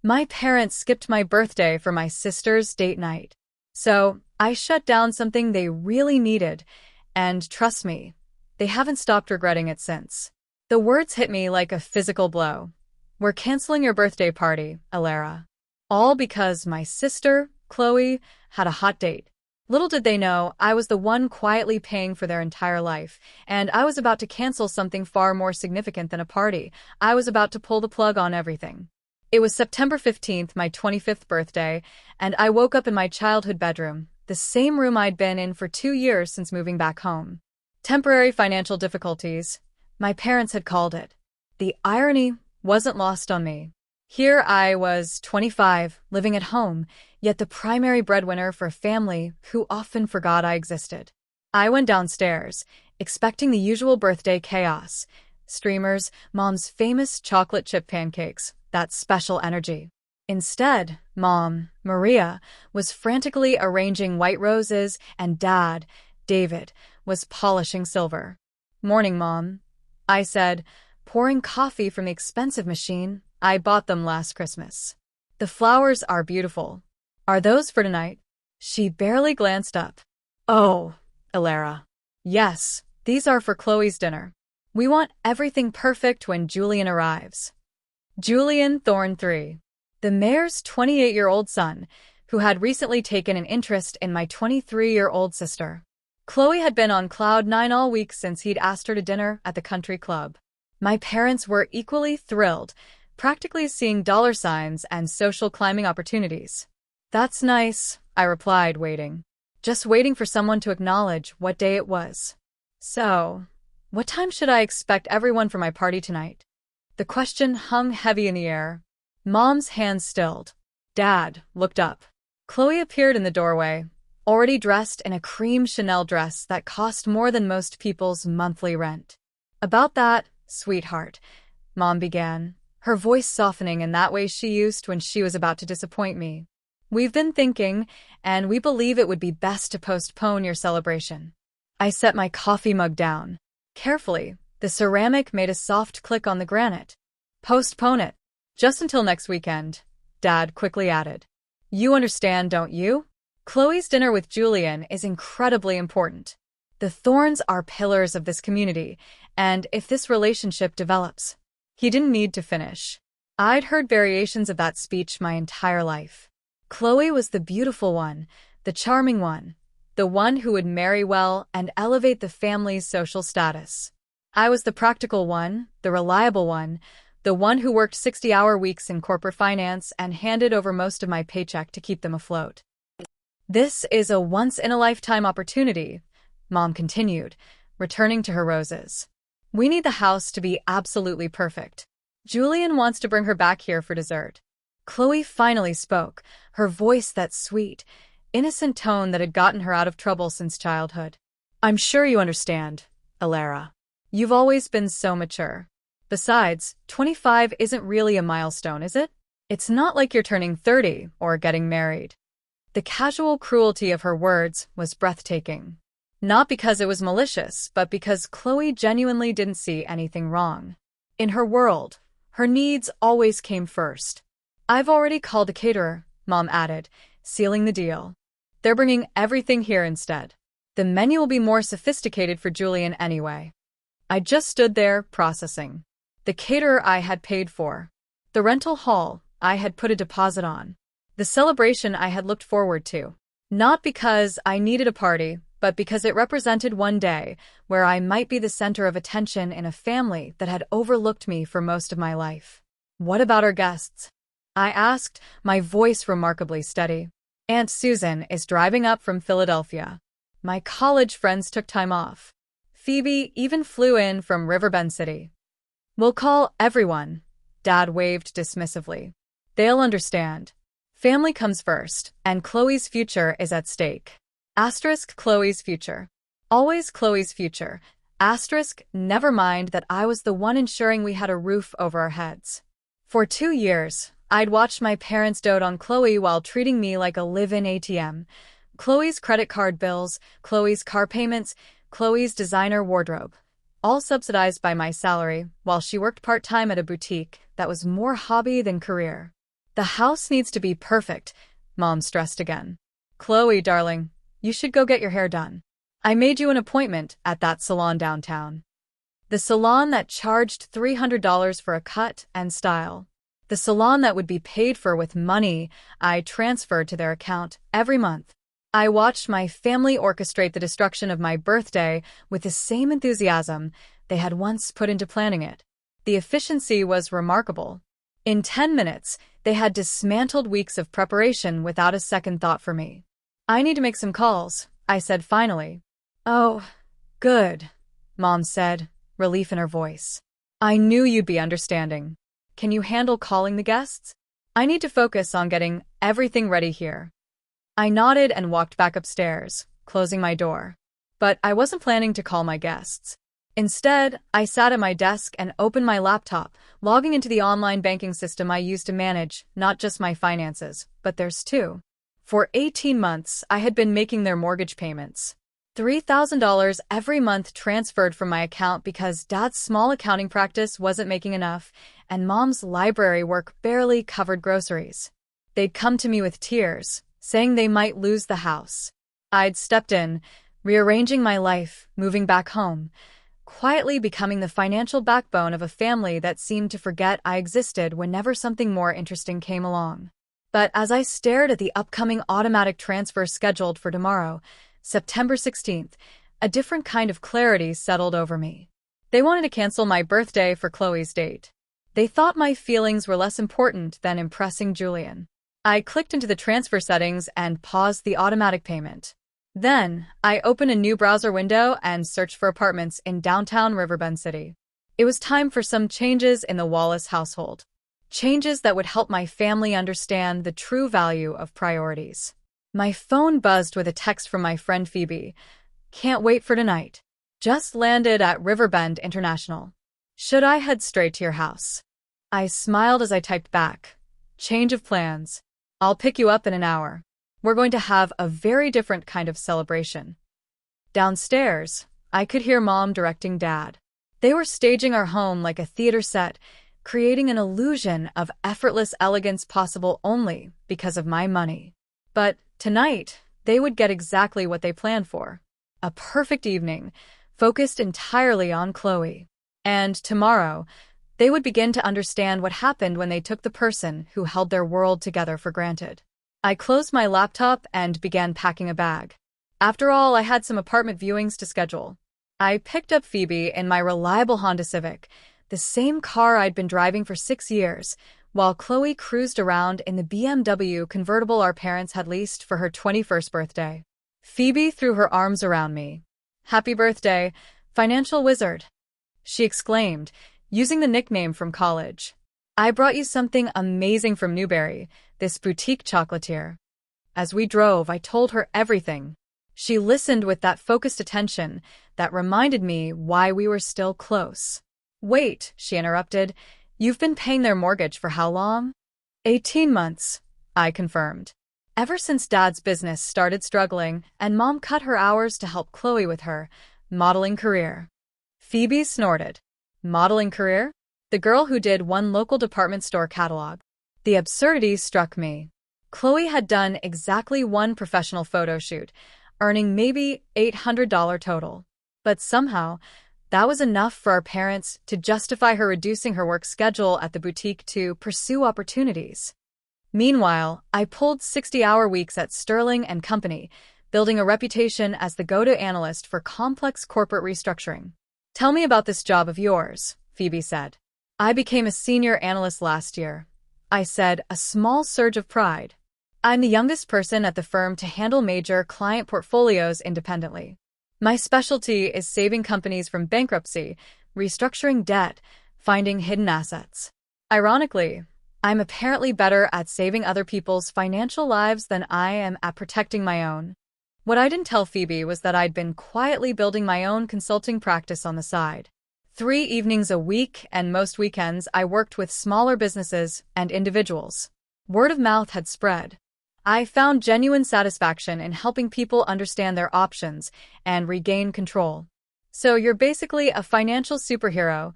My parents skipped my birthday for my sister's date night. So I shut down something they really needed, and trust me, they haven't stopped regretting it since. The words hit me like a physical blow. We're canceling your birthday party, Alara. All because my sister, Chloe, had a hot date. Little did they know, I was the one quietly paying for their entire life, and I was about to cancel something far more significant than a party. I was about to pull the plug on everything. It was September 15th, my 25th birthday, and I woke up in my childhood bedroom, the same room I'd been in for 2 years since moving back home. Temporary financial difficulties, my parents had called it. The irony wasn't lost on me. Here I was, 25, living at home, yet the primary breadwinner for a family who often forgot I existed. I went downstairs, expecting the usual birthday chaos. Streamers, Mom's famous chocolate chip pancakes, that special energy. Instead, Mom, Maria, was frantically arranging white roses, and Dad, David, was polishing silver. "Morning, Mom," I said, pouring coffee from the expensive machine I bought them last Christmas. "The flowers are beautiful. Are those for tonight?" She barely glanced up. "Oh, Alara. Yes, these are for Chloe's dinner. We want everything perfect when Julian arrives." Julian Thorne III, the mayor's 28-year-old son, who had recently taken an interest in my 23-year-old sister. Chloe had been on cloud nine all week since he'd asked her to dinner at the country club. My parents were equally thrilled, practically seeing dollar signs and social climbing opportunities. "That's nice," I replied, waiting. Just waiting for someone to acknowledge what day it was. "So, what time should I expect everyone for my party tonight?" The question hung heavy in the air. Mom's hands stilled. Dad looked up. Chloe appeared in the doorway, already dressed in a cream Chanel dress that cost more than most people's monthly rent. "About that, sweetheart," Mom began, her voice softening in that way she used when she was about to disappoint me. "We've been thinking, and we believe it would be best to postpone your celebration." I set my coffee mug down. Carefully, the ceramic made a soft click on the granite. "Postpone it. Just until next weekend," Dad quickly added. "You understand, don't you? Chloe's dinner with Julian is incredibly important. The Thorns are pillars of this community, and if this relationship develops..." He didn't need to finish. I'd heard variations of that speech my entire life. Chloe was the beautiful one, the charming one, the one who would marry well and elevate the family's social status. I was the practical one, the reliable one, the one who worked 60-hour weeks in corporate finance and handed over most of my paycheck to keep them afloat. "This is a once-in-a-lifetime opportunity," Mom continued, returning to her roses. "We need the house to be absolutely perfect. Julian wants to bring her back here for dessert." Chloe finally spoke, her voice that sweet, innocent tone that had gotten her out of trouble since childhood. "I'm sure you understand, Alara. You've always been so mature. Besides, 25 isn't really a milestone, is it? It's not like you're turning 30 or getting married." The casual cruelty of her words was breathtaking. Not because it was malicious, but because Chloe genuinely didn't see anything wrong. In her world, her needs always came first. "I've already called a caterer," Mom added, sealing the deal. "They're bringing everything here instead. The menu will be more sophisticated for Julian anyway." I just stood there, processing. The caterer I had paid for. The rental hall I had put a deposit on. The celebration I had looked forward to. Not because I needed a party, but because it represented one day where I might be the center of attention in a family that had overlooked me for most of my life. "What about our guests?" I asked, my voice remarkably steady. "Aunt Susan is driving up from Philadelphia. My college friends took time off. Phoebe even flew in from Riverbend City. We'll call everyone," Dad waved dismissively. "They'll understand. Family comes first, and Chloe's future is at stake." Asterisk Chloe's future. Always Chloe's future. Asterisk never mind that I was the one ensuring we had a roof over our heads. For 2 years, I'd watched my parents dote on Chloe while treating me like a live-in ATM. Chloe's credit card bills, Chloe's car payments, Chloe's designer wardrobe. All subsidized by my salary, while she worked part-time at a boutique that was more hobby than career. The house needs to be perfect, Mom stressed again. Chloe, darling, you should go get your hair done. I made you an appointment at that salon downtown. The salon that charged $300 for a cut and style. The salon that would be paid for with money I transferred to their account every month. I watched my family orchestrate the destruction of my birthday with the same enthusiasm they had once put into planning it. The efficiency was remarkable. In 10 minutes, they had dismantled weeks of preparation without a second thought for me. I need to make some calls, I said finally. Oh, good, Mom said, relief in her voice. I knew you'd be understanding. Can you handle calling the guests? I need to focus on getting everything ready here. I nodded and walked back upstairs, closing my door. But I wasn't planning to call my guests. Instead, I sat at my desk and opened my laptop, logging into the online banking system I use to manage not just my finances, but theirs too. For 18 months, I had been making their mortgage payments. $3,000 every month transferred from my account because Dad's small accounting practice wasn't making enough, and Mom's library work barely covered groceries. They'd come to me with tears, saying they might lose the house. I'd stepped in, rearranging my life, moving back home, quietly becoming the financial backbone of a family that seemed to forget I existed whenever something more interesting came along. But as I stared at the upcoming automatic transfer scheduled for tomorrow, September 16th, a different kind of clarity settled over me. They wanted to cancel my birthday for Chloe's date. They thought my feelings were less important than impressing Julian. I clicked into the transfer settings and paused the automatic payment. Then, I opened a new browser window and searched for apartments in downtown Riverbend City. It was time for some changes in the Wallace household. Changes that would help my family understand the true value of priorities. My phone buzzed with a text from my friend Phoebe. Can't wait for tonight. Just landed at Riverbend International. Should I head straight to your house? I smiled as I typed back. Change of plans. I'll pick you up in an hour. We're going to have a very different kind of celebration. Downstairs, I could hear Mom directing Dad. They were staging our home like a theater set, creating an illusion of effortless elegance possible only because of my money. But tonight, they would get exactly what they planned for. A perfect evening, focused entirely on Chloe. And tomorrow, they would begin to understand what happened when they took the person who held their world together for granted. I closed my laptop and began packing a bag. After all, I had some apartment viewings to schedule. I picked up Phoebe in my reliable Honda Civic, the same car I'd been driving for 6 years, while Chloe cruised around in the BMW convertible our parents had leased for her 21st birthday. Phoebe threw her arms around me. "Happy birthday, financial wizard," she exclaimed, using the nickname from college. "I brought you something amazing from Newberry, this boutique chocolatier." As we drove, I told her everything. She listened with that focused attention that reminded me why we were still close. "Wait," she interrupted. "You've been paying their mortgage for how long?" 18 months, I confirmed. Ever since Dad's business started struggling and Mom cut her hours to help Chloe with her modeling career. Phoebe snorted. Modeling career? The girl who did one local department store catalog. The absurdity struck me. Chloe had done exactly one professional photo shoot, earning maybe $800 total. But somehow, that was enough for our parents to justify her reducing her work schedule at the boutique to pursue opportunities. Meanwhile, I pulled 60-hour weeks at Sterling and Company, building a reputation as the go-to analyst for complex corporate restructuring. "Tell me about this job of yours," Phoebe said. "I became a senior analyst last year," I said, a small surge of pride. "I'm the youngest person at the firm to handle major client portfolios independently. My specialty is saving companies from bankruptcy, restructuring debt, finding hidden assets. Ironically, I'm apparently better at saving other people's financial lives than I am at protecting my own." What I didn't tell Phoebe was that I'd been quietly building my own consulting practice on the side. 3 evenings a week and most weekends I worked with smaller businesses and individuals. Word of mouth had spread. I found genuine satisfaction in helping people understand their options and regain control. "So you're basically a financial superhero,"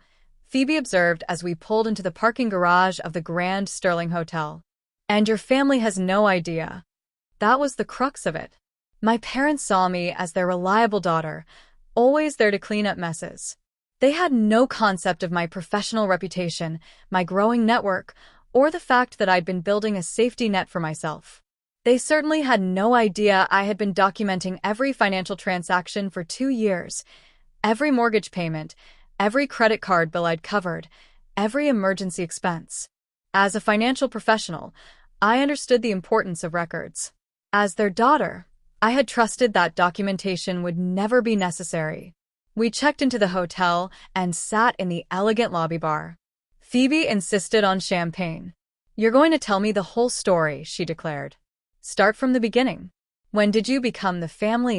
Phoebe observed as we pulled into the parking garage of the Grand Sterling Hotel. And your family has no idea. That was the crux of it. My parents saw me as their reliable daughter, always there to clean up messes. They had no concept of my professional reputation, my growing network, or the fact that I'd been building a safety net for myself. They certainly had no idea I had been documenting every financial transaction for 2 years, every mortgage payment, every credit card bill I'd covered, every emergency expense. As a financial professional, I understood the importance of records. As their daughter, I had trusted that documentation would never be necessary. We checked into the hotel and sat in the elegant lobby bar. Phoebe insisted on champagne. "You're going to tell me the whole story," she declared. "Start from the beginning. When did you become the family?"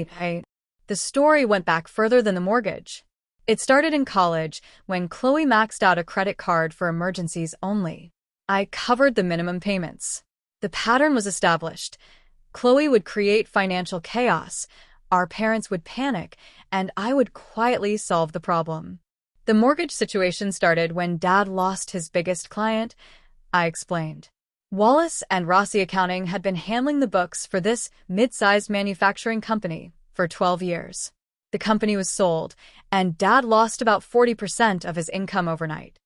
The story went back further than the mortgage. It started in college when Chloe maxed out a credit card for emergencies only. I covered the minimum payments. The pattern was established. Chloe would create financial chaos, our parents would panic, and I would quietly solve the problem. The mortgage situation started when Dad lost his biggest client, I explained. Wallace and Rossi Accounting had been handling the books for this mid-sized manufacturing company for 12 years. The company was sold, and Dad lost about 40% of his income overnight.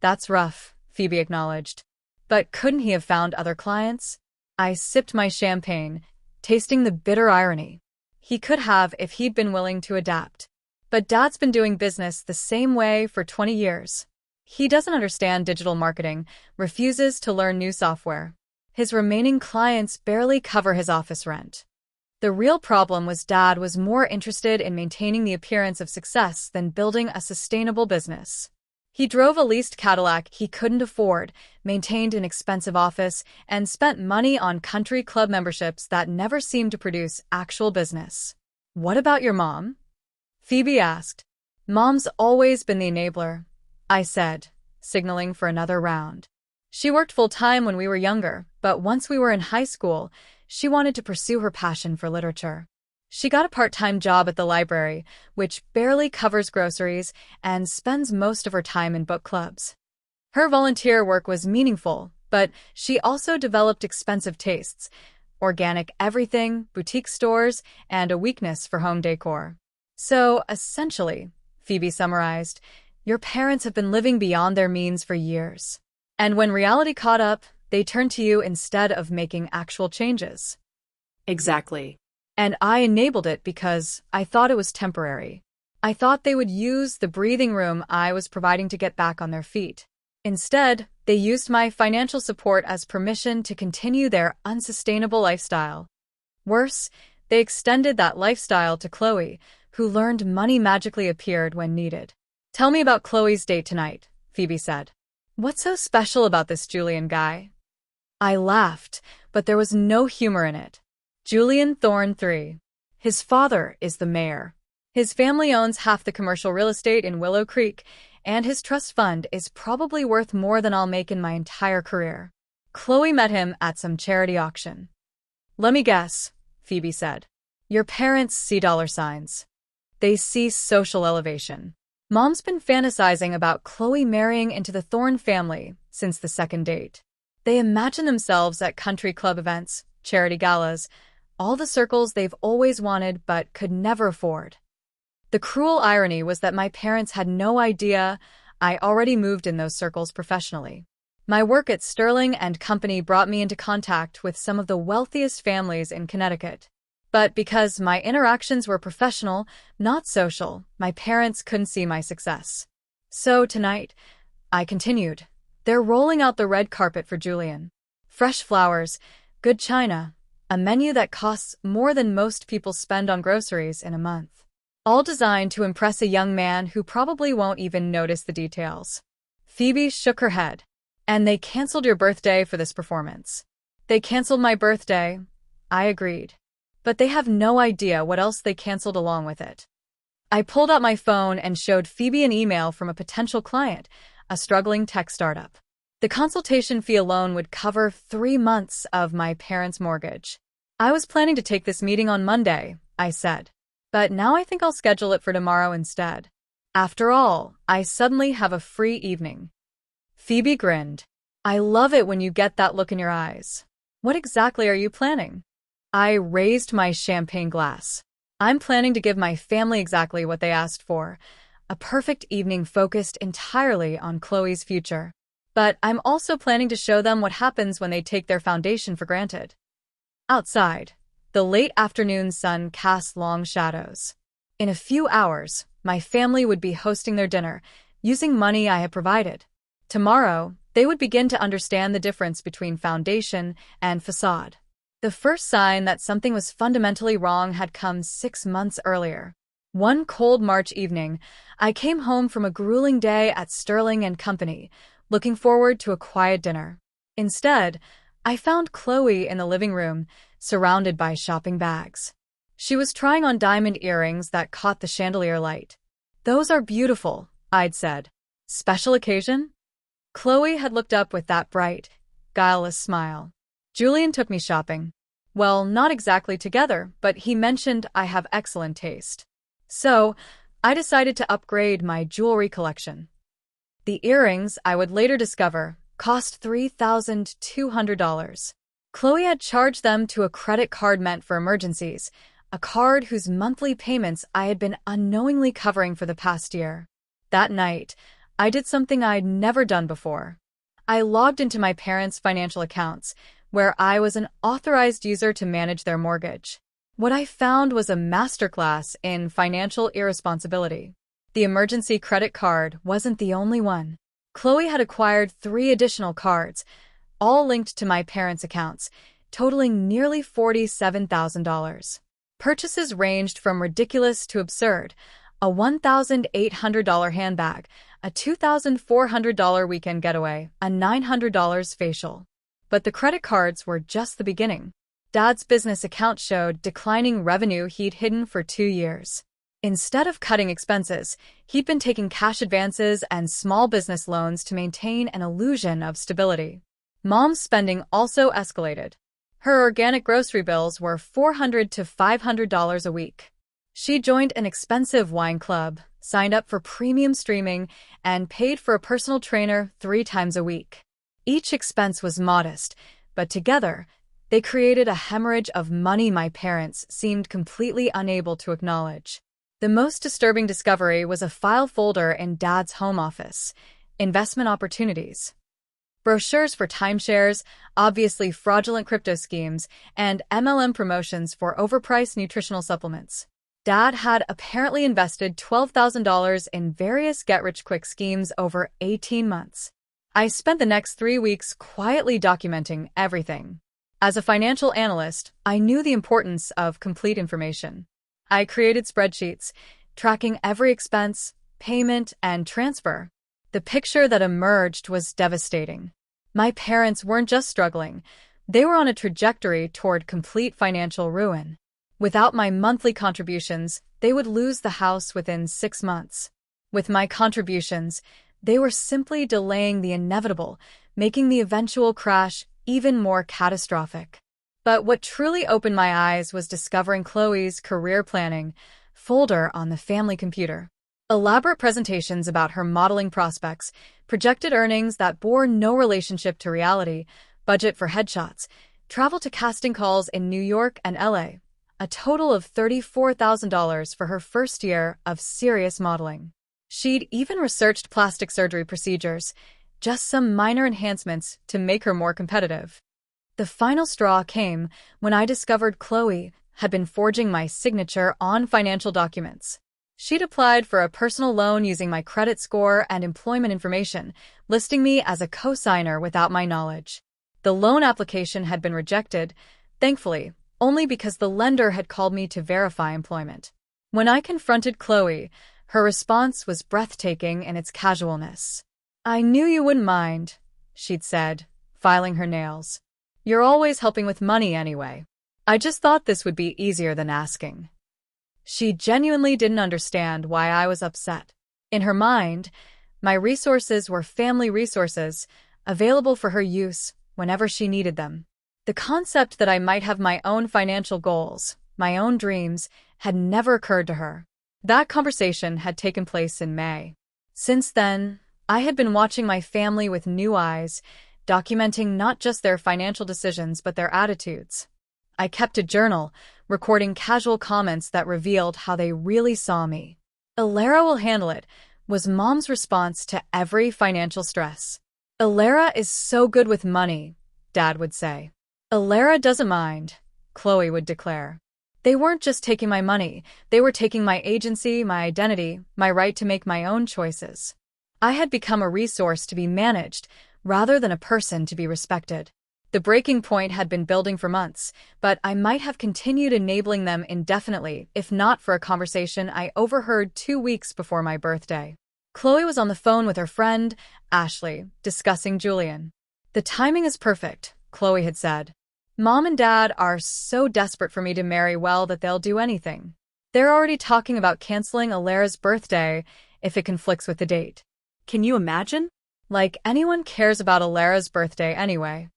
"That's rough," Phoebe acknowledged. "But couldn't he have found other clients?" I sipped my champagne, tasting the bitter irony. He could have if he'd been willing to adapt. But Dad's been doing business the same way for 20 years. He doesn't understand digital marketing, refuses to learn new software. His remaining clients barely cover his office rent. The real problem was Dad was more interested in maintaining the appearance of success than building a sustainable business. He drove a leased Cadillac he couldn't afford, maintained an expensive office, and spent money on country club memberships that never seemed to produce actual business. "What about your mom?" Phoebe asked. "Mom's always been the enabler," I said, signaling for another round. "She worked full-time when we were younger, but once we were in high school, she wanted to pursue her passion for literature. She got a part-time job at the library, which barely covers groceries, and spends most of her time in book clubs. Her volunteer work was meaningful, but she also developed expensive tastes, organic everything, boutique stores, and a weakness for home decor. So, essentially," Phoebe summarized, "your parents have been living beyond their means for years. And when reality caught up, they turned to you instead of making actual changes." Exactly. And I enabled it because I thought it was temporary. I thought they would use the breathing room I was providing to get back on their feet. Instead, they used my financial support as permission to continue their unsustainable lifestyle. Worse, they extended that lifestyle to Chloe, who learned money magically appeared when needed. "Tell me about Chloe's date tonight," Phoebe said. "What's so special about this Julian guy?" I laughed, but there was no humor in it. Julian Thorne III. His father is the mayor. His family owns half the commercial real estate in Willow Creek, and his trust fund is probably worth more than I'll make in my entire career. Chloe met him at some charity auction. "Let me guess," Phoebe said. "Your parents see dollar signs. They see social elevation." Mom's been fantasizing about Chloe marrying into the Thorne family since the second date. They imagine themselves at country club events, charity galas, all the circles they've always wanted but could never afford. The cruel irony was that my parents had no idea I already moved in those circles professionally. My work at Sterling and Company brought me into contact with some of the wealthiest families in Connecticut. But because my interactions were professional, not social, my parents couldn't see my success. "So tonight," I continued, "they're rolling out the red carpet for Julian. Fresh flowers, good china, a menu that costs more than most people spend on groceries in a month. All designed to impress a young man who probably won't even notice the details." Phoebe shook her head. "And they canceled your birthday for this performance." "They canceled my birthday," I agreed. "But they have no idea what else they canceled along with it." I pulled out my phone and showed Phoebe an email from a potential client, a struggling tech startup. The consultation fee alone would cover 3 months of my parents' mortgage. "I was planning to take this meeting on Monday," I said. "But now I think I'll schedule it for tomorrow instead. After all, I suddenly have a free evening." Phoebe grinned. "I love it when you get that look in your eyes." What exactly are you planning? I raised my champagne glass. I'm planning to give my family exactly what they asked for, a perfect evening focused entirely on Chloe's future. But I'm also planning to show them what happens when they take their foundation for granted. Outside, the late afternoon sun cast long shadows. In a few hours, my family would be hosting their dinner, using money I had provided. Tomorrow, they would begin to understand the difference between foundation and facade. The first sign that something was fundamentally wrong had come 6 months earlier. One cold March evening, I came home from a grueling day at Sterling and Company, looking forward to a quiet dinner. Instead, I found Chloe in the living room, surrounded by shopping bags. She was trying on diamond earrings that caught the chandelier light. "Those are beautiful," I'd said. "Special occasion?" Chloe had looked up with that bright, guileless smile. "Julian took me shopping. Well, not exactly together, but he mentioned I have excellent taste. So, I decided to upgrade my jewelry collection." The earrings, I would later discover, cost $3,200. Chloe had charged them to a credit card meant for emergencies, a card whose monthly payments I had been unknowingly covering for the past year. That night, I did something I'd never done before. I logged into my parents' financial accounts, where I was an authorized user to manage their mortgage. What I found was a masterclass in financial irresponsibility. The emergency credit card wasn't the only one. Chloe had acquired 3 additional cards, all linked to my parents' accounts, totaling nearly $47,000. Purchases ranged from ridiculous to absurd: a $1,800 handbag, a $2,400 weekend getaway, a $900 facial. But the credit cards were just the beginning. Dad's business account showed declining revenue he'd hidden for 2 years. Instead of cutting expenses, he'd been taking cash advances and small business loans to maintain an illusion of stability. Mom's spending also escalated. Her organic grocery bills were $400 to $500 a week. She joined an expensive wine club, signed up for premium streaming, and paid for a personal trainer 3 times a week. Each expense was modest, but together, they created a hemorrhage of money my parents seemed completely unable to acknowledge. The most disturbing discovery was a file folder in Dad's home office: investment opportunities. Brochures for timeshares, obviously fraudulent crypto schemes, and MLM promotions for overpriced nutritional supplements. Dad had apparently invested $12,000 in various get-rich-quick schemes over 18 months. I spent the next 3 weeks quietly documenting everything. As a financial analyst, I knew the importance of complete information. I created spreadsheets, tracking every expense, payment, and transfer. The picture that emerged was devastating. My parents weren't just struggling, they were on a trajectory toward complete financial ruin. Without my monthly contributions, they would lose the house within 6 months. With my contributions, they were simply delaying the inevitable, making the eventual crash even more catastrophic. But what truly opened my eyes was discovering Chloe's career planning folder on the family computer. Elaborate presentations about her modeling prospects, projected earnings that bore no relationship to reality, budget for headshots, travel to casting calls in New York and LA, a total of $34,000 for her first year of serious modeling. She'd even researched plastic surgery procedures, just some minor enhancements to make her more competitive. The final straw came when I discovered Chloe had been forging my signature on financial documents. She'd applied for a personal loan using my credit score and employment information, listing me as a co-signer without my knowledge. The loan application had been rejected, thankfully, only because the lender had called me to verify employment. When I confronted Chloe, her response was breathtaking in its casualness. "I knew you wouldn't mind," she'd said, filing her nails. "You're always helping with money anyway. I just thought this would be easier than asking." She genuinely didn't understand why I was upset. In her mind, my resources were family resources, available for her use whenever she needed them. The concept that I might have my own financial goals, my own dreams, had never occurred to her. That conversation had taken place in May. Since then, I had been watching my family with new eyes, documenting not just their financial decisions but their attitudes. I kept a journal, recording casual comments that revealed how they really saw me. "Alara will handle it," was Mom's response to every financial stress. "Alara is so good with money," Dad would say. "Alara doesn't mind," Chloe would declare. They weren't just taking my money, they were taking my agency, my identity, my right to make my own choices. I had become a resource to be managed, rather than a person to be respected. The breaking point had been building for months, but I might have continued enabling them indefinitely if not for a conversation I overheard 2 weeks before my birthday. Chloe was on the phone with her friend, Ashley, discussing Julian. "The timing is perfect," Chloe had said. "Mom and Dad are so desperate for me to marry well that they'll do anything. They're already talking about canceling Alara's birthday if it conflicts with the date." Can you imagine? Like anyone cares about Alara's birthday anyway.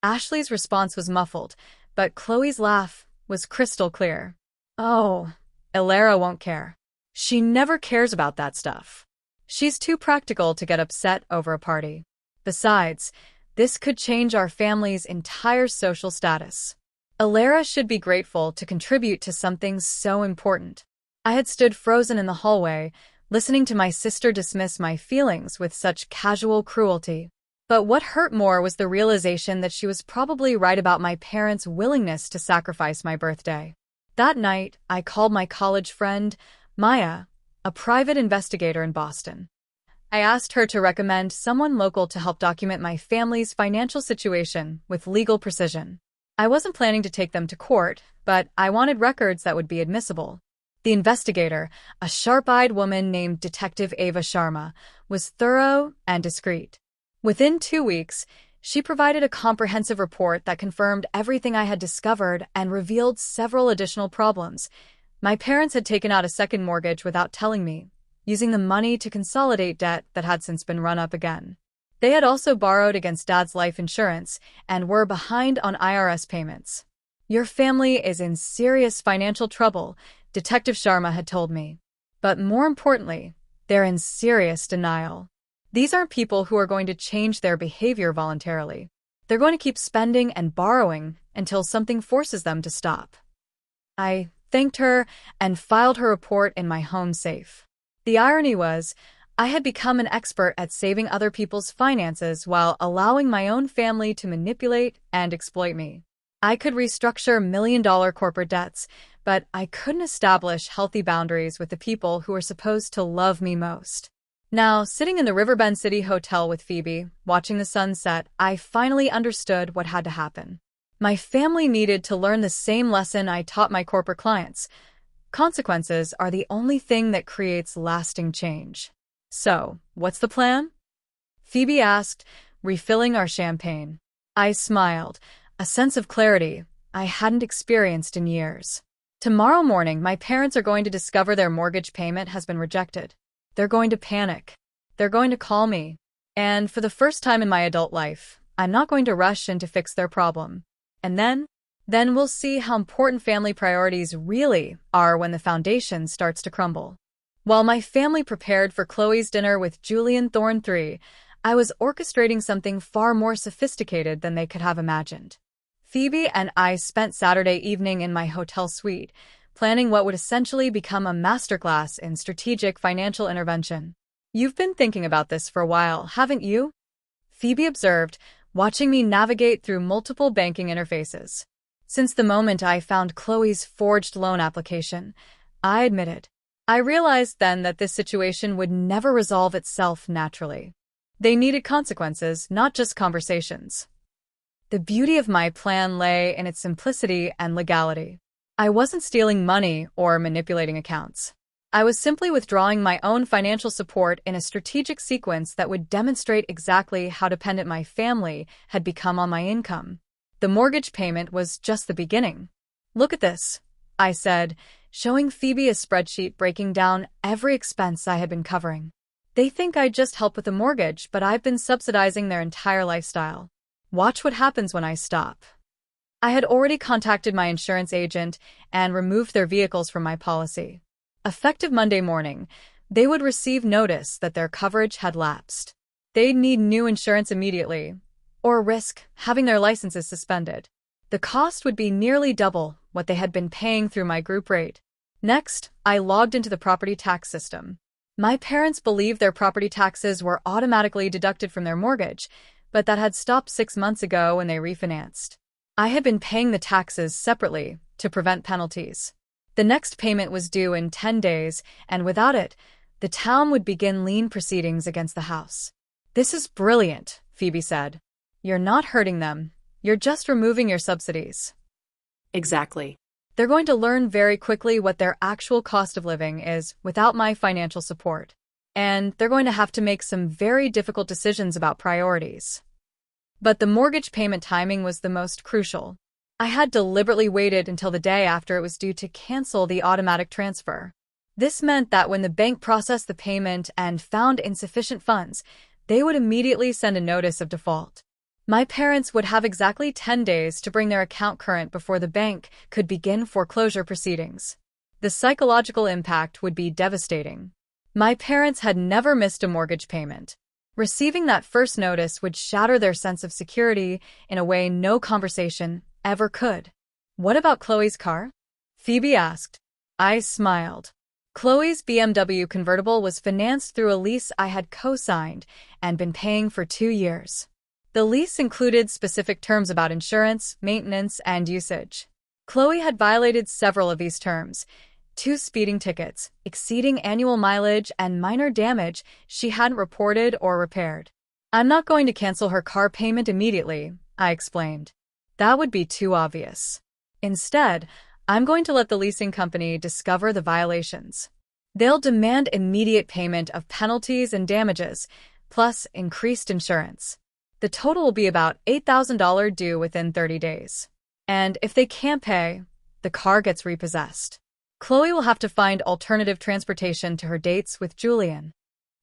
Ashley's response was muffled, but Chloe's laugh was crystal clear. "Oh, Alara won't care. She never cares about that stuff. She's too practical to get upset over a party. Besides, this could change our family's entire social status. Alara should be grateful to contribute to something so important." I had stood frozen in the hallway, listening to my sister dismiss my feelings with such casual cruelty. But what hurt more was the realization that she was probably right about my parents' willingness to sacrifice my birthday. That night, I called my college friend, Maya, a private investigator in Boston. I asked her to recommend someone local to help document my family's financial situation with legal precision. I wasn't planning to take them to court, but I wanted records that would be admissible. The investigator, a sharp-eyed woman named Detective Ava Sharma, was thorough and discreet. Within 2 weeks, she provided a comprehensive report that confirmed everything I had discovered and revealed several additional problems. My parents had taken out a second mortgage without telling me, using the money to consolidate debt that had since been run up again. They had also borrowed against Dad's life insurance and were behind on IRS payments. "Your family is in serious financial trouble," Detective Sharma had told me. But more importantly, they're in serious denial. These aren't people who are going to change their behavior voluntarily. They're going to keep spending and borrowing until something forces them to stop. I thanked her and filed her report in my home safe. The irony was, I had become an expert at saving other people's finances while allowing my own family to manipulate and exploit me. I could restructure million-dollar corporate debts, but I couldn't establish healthy boundaries with the people who were supposed to love me most. Now, sitting in the Riverbend City Hotel with Phoebe, watching the sunset, I finally understood what had to happen. My family needed to learn the same lesson I taught my corporate clients. Consequences are the only thing that creates lasting change. "So, what's the plan?" Phoebe asked, refilling our champagne. I smiled, a sense of clarity I hadn't experienced in years. "Tomorrow morning, my parents are going to discover their mortgage payment has been rejected. They're going to panic. They're going to call me. And for the first time in my adult life, I'm not going to rush in to fix their problem. And then we'll see how important family priorities really are when the foundation starts to crumble." While my family prepared for Chloe's dinner with Julian Thorne III, I was orchestrating something far more sophisticated than they could have imagined. Phoebe and I spent Saturday evening in my hotel suite, planning what would essentially become a masterclass in strategic financial intervention. "You've been thinking about this for a while, haven't you?" Phoebe observed, watching me navigate through multiple banking interfaces. "Since the moment I found Chloe's forged loan application," I admitted. I realized then that this situation would never resolve itself naturally. They needed consequences, not just conversations. The beauty of my plan lay in its simplicity and legality. I wasn't stealing money or manipulating accounts. I was simply withdrawing my own financial support in a strategic sequence that would demonstrate exactly how dependent my family had become on my income. The mortgage payment was just the beginning. "Look at this," I said, showing Phoebe a spreadsheet breaking down every expense I had been covering. "They think I just help with the mortgage, but I've been subsidizing their entire lifestyle. Watch what happens when I stop." I had already contacted my insurance agent and removed their vehicles from my policy. Effective Monday morning, they would receive notice that their coverage had lapsed. They'd need new insurance immediately, or risk having their licenses suspended. The cost would be nearly double what they had been paying through my group rate. Next, I logged into the property tax system. My parents believed their property taxes were automatically deducted from their mortgage, but that had stopped 6 months ago when they refinanced. I had been paying the taxes separately to prevent penalties. The next payment was due in 10 days, and without it, the town would begin lien proceedings against the house. "This is brilliant," Phoebe said. "You're not hurting them. You're just removing your subsidies." Exactly. They're going to learn very quickly what their actual cost of living is without my financial support. And they're going to have to make some very difficult decisions about priorities. But the mortgage payment timing was the most crucial. I had deliberately waited until the day after it was due to cancel the automatic transfer. This meant that when the bank processed the payment and found insufficient funds, they would immediately send a notice of default. My parents would have exactly 10 days to bring their account current before the bank could begin foreclosure proceedings. The psychological impact would be devastating. My parents had never missed a mortgage payment. Receiving that first notice would shatter their sense of security in a way no conversation ever could. "What about Chloe's car?" Phoebe asked. I smiled. Chloe's BMW convertible was financed through a lease I had co-signed and been paying for 2 years. The lease included specific terms about insurance, maintenance, and usage. Chloe had violated several of these terms: 2 speeding tickets, exceeding annual mileage, and minor damage she hadn't reported or repaired. "I'm not going to cancel her car payment immediately," I explained. "That would be too obvious. Instead, I'm going to let the leasing company discover the violations. They'll demand immediate payment of penalties and damages, plus increased insurance. The total will be about $8,000 due within 30 days. And if they can't pay, the car gets repossessed. Chloe will have to find alternative transportation to her dates with Julian."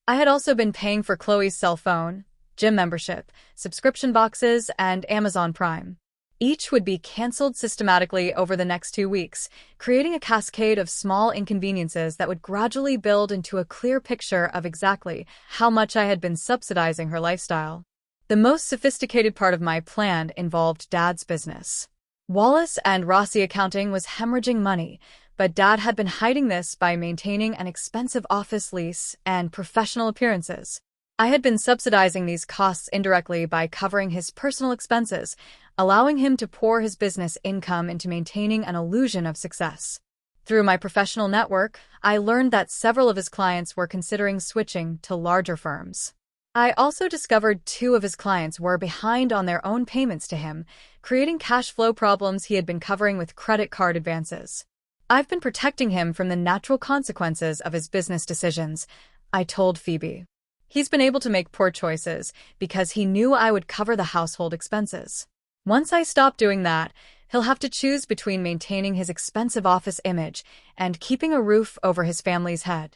I had also been paying for Chloe's cell phone, gym membership, subscription boxes, and Amazon Prime. Each would be canceled systematically over the next 2 weeks, creating a cascade of small inconveniences that would gradually build into a clear picture of exactly how much I had been subsidizing her lifestyle. The most sophisticated part of my plan involved Dad's business. Wallace and Rossi Accounting was hemorrhaging money, but Dad had been hiding this by maintaining an expensive office lease and professional appearances. I had been subsidizing these costs indirectly by covering his personal expenses, allowing him to pour his business income into maintaining an illusion of success. Through my professional network, I learned that several of his clients were considering switching to larger firms. I also discovered 2 of his clients were behind on their own payments to him, creating cash flow problems he had been covering with credit card advances. "I've been protecting him from the natural consequences of his business decisions," I told Phoebe. "He's been able to make poor choices because he knew I would cover the household expenses. Once I stop doing that, he'll have to choose between maintaining his expensive office image and keeping a roof over his family's head."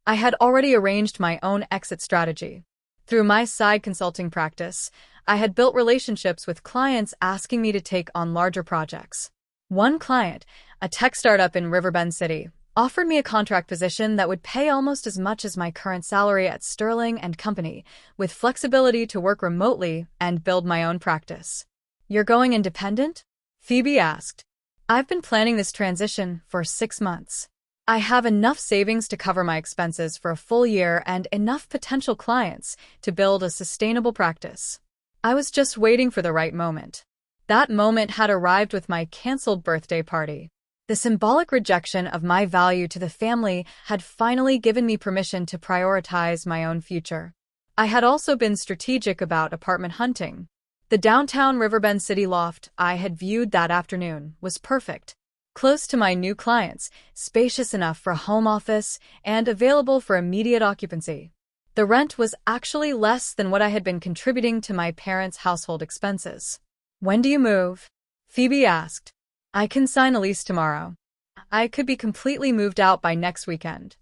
I had already arranged my own exit strategy. Through my side consulting practice, I had built relationships with clients asking me to take on larger projects. One client, a tech startup in Riverbend City, offered me a contract position that would pay almost as much as my current salary at Sterling and Company, with flexibility to work remotely and build my own practice. "You're going independent?" Phoebe asked. "I've been planning this transition for 6 months. I have enough savings to cover my expenses for a full year and enough potential clients to build a sustainable practice. I was just waiting for the right moment." That moment had arrived with my canceled birthday party. The symbolic rejection of my value to the family had finally given me permission to prioritize my own future. I had also been strategic about apartment hunting. The downtown Riverbend City loft I had viewed that afternoon was perfect. Close to my new clients, spacious enough for a home office, and available for immediate occupancy. The rent was actually less than what I had been contributing to my parents' household expenses. "When do you move?" Phoebe asked. "I can sign a lease tomorrow. I could be completely moved out by next weekend."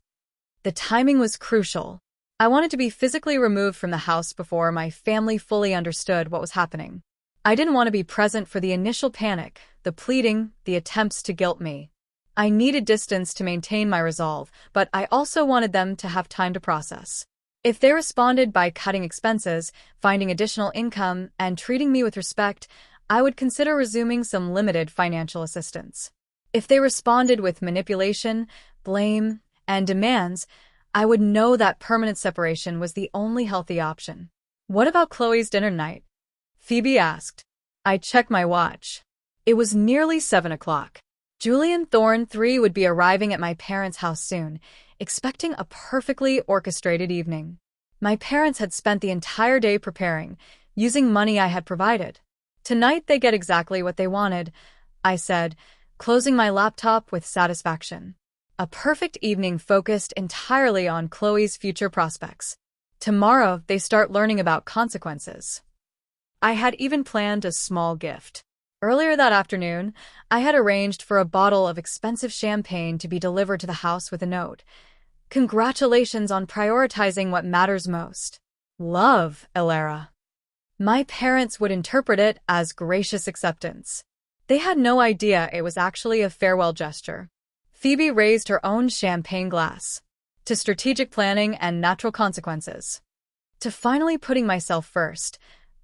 The timing was crucial. I wanted to be physically removed from the house before my family fully understood what was happening. I didn't want to be present for the initial panic, the pleading, the attempts to guilt me. I needed distance to maintain my resolve, but I also wanted them to have time to process. If they responded by cutting expenses, finding additional income, and treating me with respect, I would consider resuming some limited financial assistance. If they responded with manipulation, blame, and demands, I would know that permanent separation was the only healthy option. What about Chloe's dinner night? Phoebe asked. I checked my watch. It was nearly 7 o'clock. Julian Thorne III would be arriving at my parents' house soon, expecting a perfectly orchestrated evening. My parents had spent the entire day preparing, using money I had provided. Tonight they get exactly what they wanted, I said, closing my laptop with satisfaction. A perfect evening focused entirely on Chloe's future prospects. Tomorrow they start learning about consequences. I had even planned a small gift. Earlier that afternoon, I had arranged for a bottle of expensive champagne to be delivered to the house with a note. Congratulations on prioritizing what matters most. Love, Elara. My parents would interpret it as gracious acceptance. They had no idea it was actually a farewell gesture. Phoebe raised her own champagne glass. To strategic planning and natural consequences. To finally putting myself first,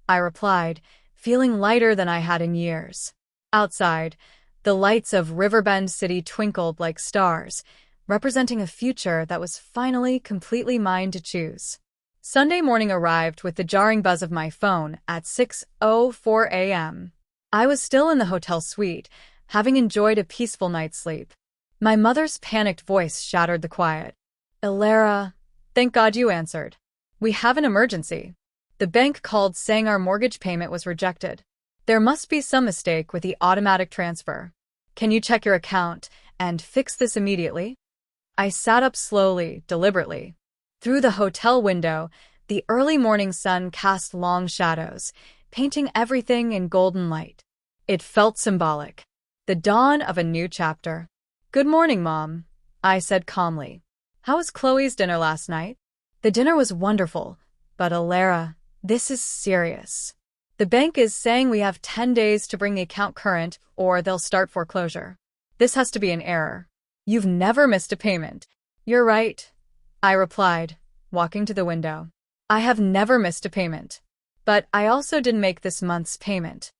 I replied, feeling lighter than I had in years. Outside, the lights of Riverbend City twinkled like stars, representing a future that was finally completely mine to choose. Sunday morning arrived with the jarring buzz of my phone at 6:04 a.m. I was still in the hotel suite, having enjoyed a peaceful night's sleep. My mother's panicked voice shattered the quiet. Elara, thank God you answered. We have an emergency. The bank called saying our mortgage payment was rejected. There must be some mistake with the automatic transfer. Can you check your account and fix this immediately? I sat up slowly, deliberately. Through the hotel window, the early morning sun cast long shadows, painting everything in golden light. It felt symbolic. The dawn of a new chapter. Good morning, Mom, I said calmly. How was Chloe's dinner last night? The dinner was wonderful, but Elara, this is serious. The bank is saying we have 10 days to bring the account current or they'll start foreclosure. This has to be an error. You've never missed a payment. You're right, I replied, walking to the window. I have never missed a payment. But I also didn't make this month's payment.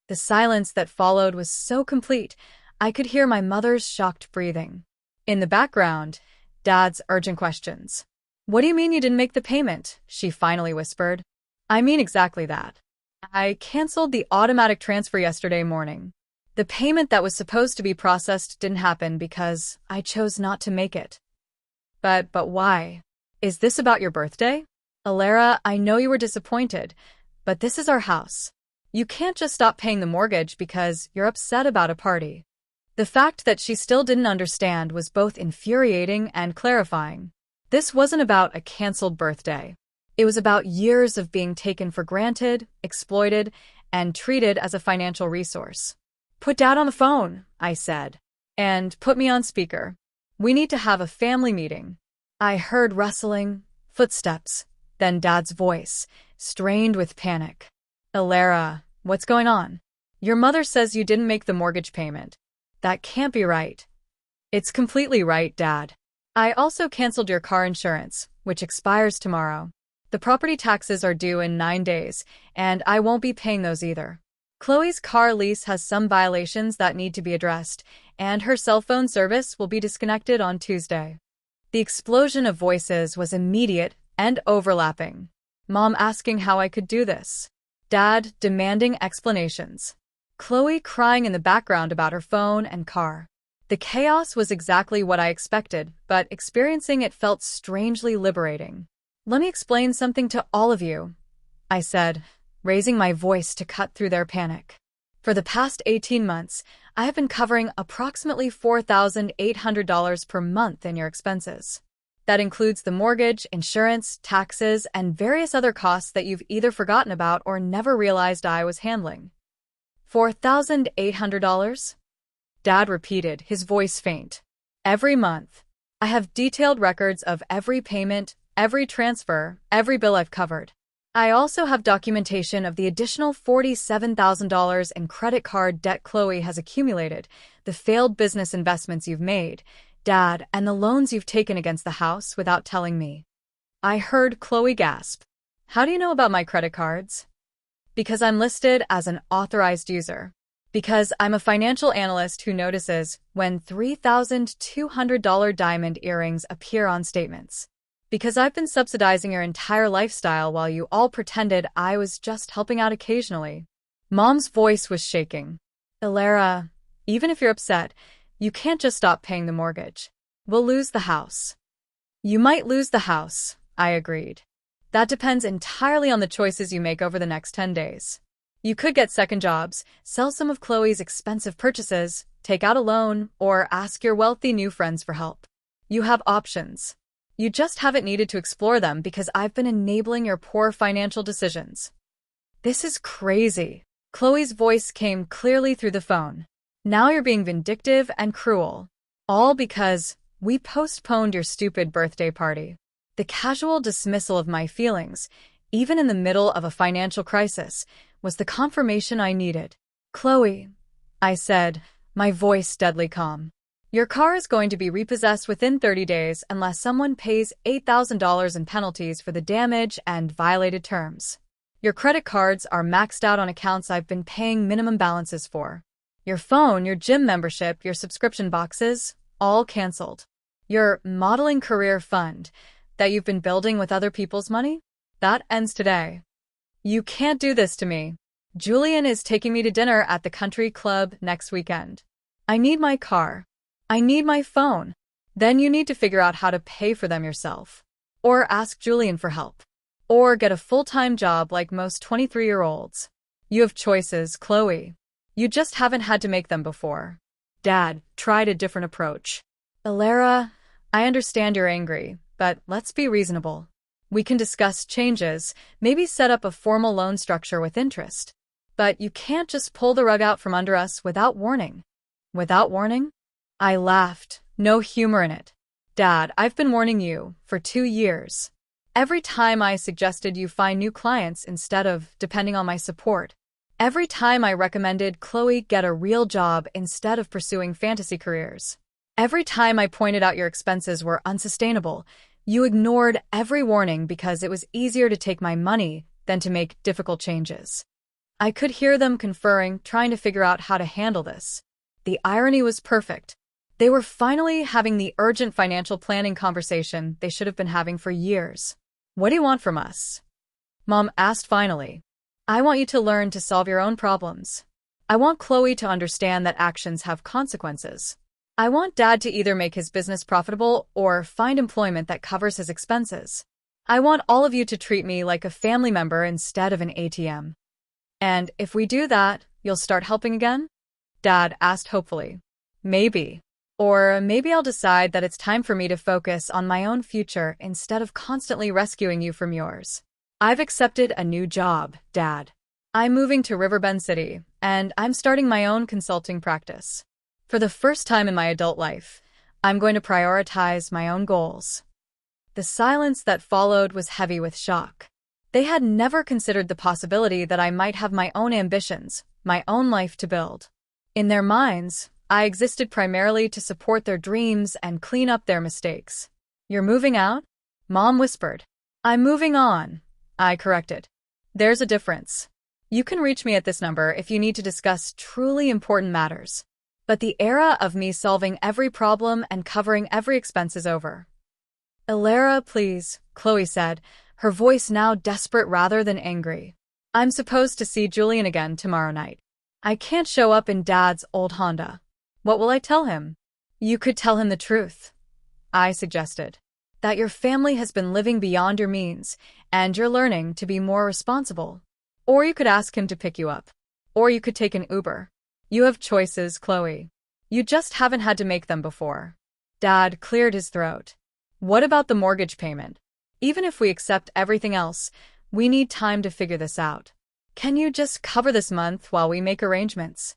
The silence that followed was so complete, I could hear my mother's shocked breathing. In the background, Dad's urgent questions. What do you mean you didn't make the payment? She finally whispered. I mean exactly that. I canceled the automatic transfer yesterday morning. The payment that was supposed to be processed didn't happen because I chose not to make it. But why? Is this about your birthday? Elara, I know you were disappointed, but this is our house. You can't just stop paying the mortgage because you're upset about a party. The fact that she still didn't understand was both infuriating and clarifying. This wasn't about a canceled birthday. It was about years of being taken for granted, exploited, and treated as a financial resource. Put Dad on the phone, I said, and put me on speaker. We need to have a family meeting. I heard rustling, footsteps, then Dad's voice, strained with panic. Elara, what's going on? Your mother says you didn't make the mortgage payment. That can't be right. It's completely right, Dad. I also canceled your car insurance, which expires tomorrow. The property taxes are due in 9 days, and I won't be paying those either. Chloe's car lease has some violations that need to be addressed, and her cell phone service will be disconnected on Tuesday. The explosion of voices was immediate and overlapping. Mom asking how I could do this. Dad demanding explanations. Chloe crying in the background about her phone and car. The chaos was exactly what I expected, but experiencing it felt strangely liberating. Let me explain something to all of you, I said, raising my voice to cut through their panic. For the past 18 months, I have been covering approximately $4,800 per month in your expenses. That includes the mortgage, insurance, taxes, and various other costs that you've either forgotten about or never realized I was handling. $4,800? Dad repeated, his voice faint. Every month. I have detailed records of every payment, every transfer, every bill I've covered. I also have documentation of the additional $47,000 in credit card debt Chloe has accumulated, the failed business investments you've made, Dad, and the loans you've taken against the house without telling me. I heard Chloe gasp. How do you know about my credit cards? Because I'm listed as an authorized user. Because I'm a financial analyst who notices when $3,200 diamond earrings appear on statements. Because I've been subsidizing your entire lifestyle while you all pretended I was just helping out occasionally. Mom's voice was shaking. Ilara, even if you're upset, you can't just stop paying the mortgage. We'll lose the house. You might lose the house, I agreed. That depends entirely on the choices you make over the next 10 days. You could get second jobs, sell some of Chloe's expensive purchases, take out a loan, or ask your wealthy new friends for help. You have options. You just haven't needed to explore them because I've been enabling your poor financial decisions. This is crazy. Chloe's voice came clearly through the phone. Now you're being vindictive and cruel. All because we postponed your stupid birthday party. The casual dismissal of my feelings, even in the middle of a financial crisis, was the confirmation I needed. Chloe, I said, my voice deadly calm. Your car is going to be repossessed within 30 days unless someone pays $8,000 in penalties for the damage and violated terms. Your credit cards are maxed out on accounts I've been paying minimum balances for. Your phone, your gym membership, your subscription boxes, all canceled. Your modeling career fund that you've been building with other people's money, that ends today. You can't do this to me. Julian is taking me to dinner at the country club next weekend. I need my car. I need my phone. Then you need to figure out how to pay for them yourself. Or ask Julian for help. Or get a full-time job like most 23-year-olds. You have choices, Chloe. You just haven't had to make them before. Dad tried a different approach. Ilara, I understand you're angry, but let's be reasonable. We can discuss changes, maybe set up a formal loan structure with interest. But you can't just pull the rug out from under us without warning. Without warning? I laughed, no humor in it. Dad, I've been warning you for 2 years. Every time I suggested you find new clients instead of depending on my support. Every time I recommended Chloe get a real job instead of pursuing fantasy careers. Every time I pointed out your expenses were unsustainable, you ignored every warning because it was easier to take my money than to make difficult changes. I could hear them conferring, trying to figure out how to handle this. The irony was perfect. They were finally having the urgent financial planning conversation they should have been having for years. What do you want from us? Mom asked finally. I want you to learn to solve your own problems. I want Chloe to understand that actions have consequences. I want Dad to either make his business profitable or find employment that covers his expenses. I want all of you to treat me like a family member instead of an ATM. And if we do that, you'll start helping again? Dad asked hopefully. Maybe. Or maybe I'll decide that it's time for me to focus on my own future instead of constantly rescuing you from yours. I've accepted a new job, Dad. I'm moving to Riverbend City, and I'm starting my own consulting practice. For the first time in my adult life, I'm going to prioritize my own goals. The silence that followed was heavy with shock. They had never considered the possibility that I might have my own ambitions, my own life to build. In their minds, I existed primarily to support their dreams and clean up their mistakes. You're moving out? Mom whispered. I'm moving on, I corrected. There's a difference. You can reach me at this number if you need to discuss truly important matters. But the era of me solving every problem and covering every expense is over. Ilara, please, Chloe said, her voice now desperate rather than angry. I'm supposed to see Julian again tomorrow night. I can't show up in Dad's old Honda. What will I tell him? You could tell him the truth, I suggested. That your family has been living beyond your means, and you're learning to be more responsible. Or you could ask him to pick you up. Or you could take an Uber. You have choices, Chloe. You just haven't had to make them before. Dad cleared his throat. What about the mortgage payment? Even if we accept everything else, we need time to figure this out. Can you just cover this month while we make arrangements?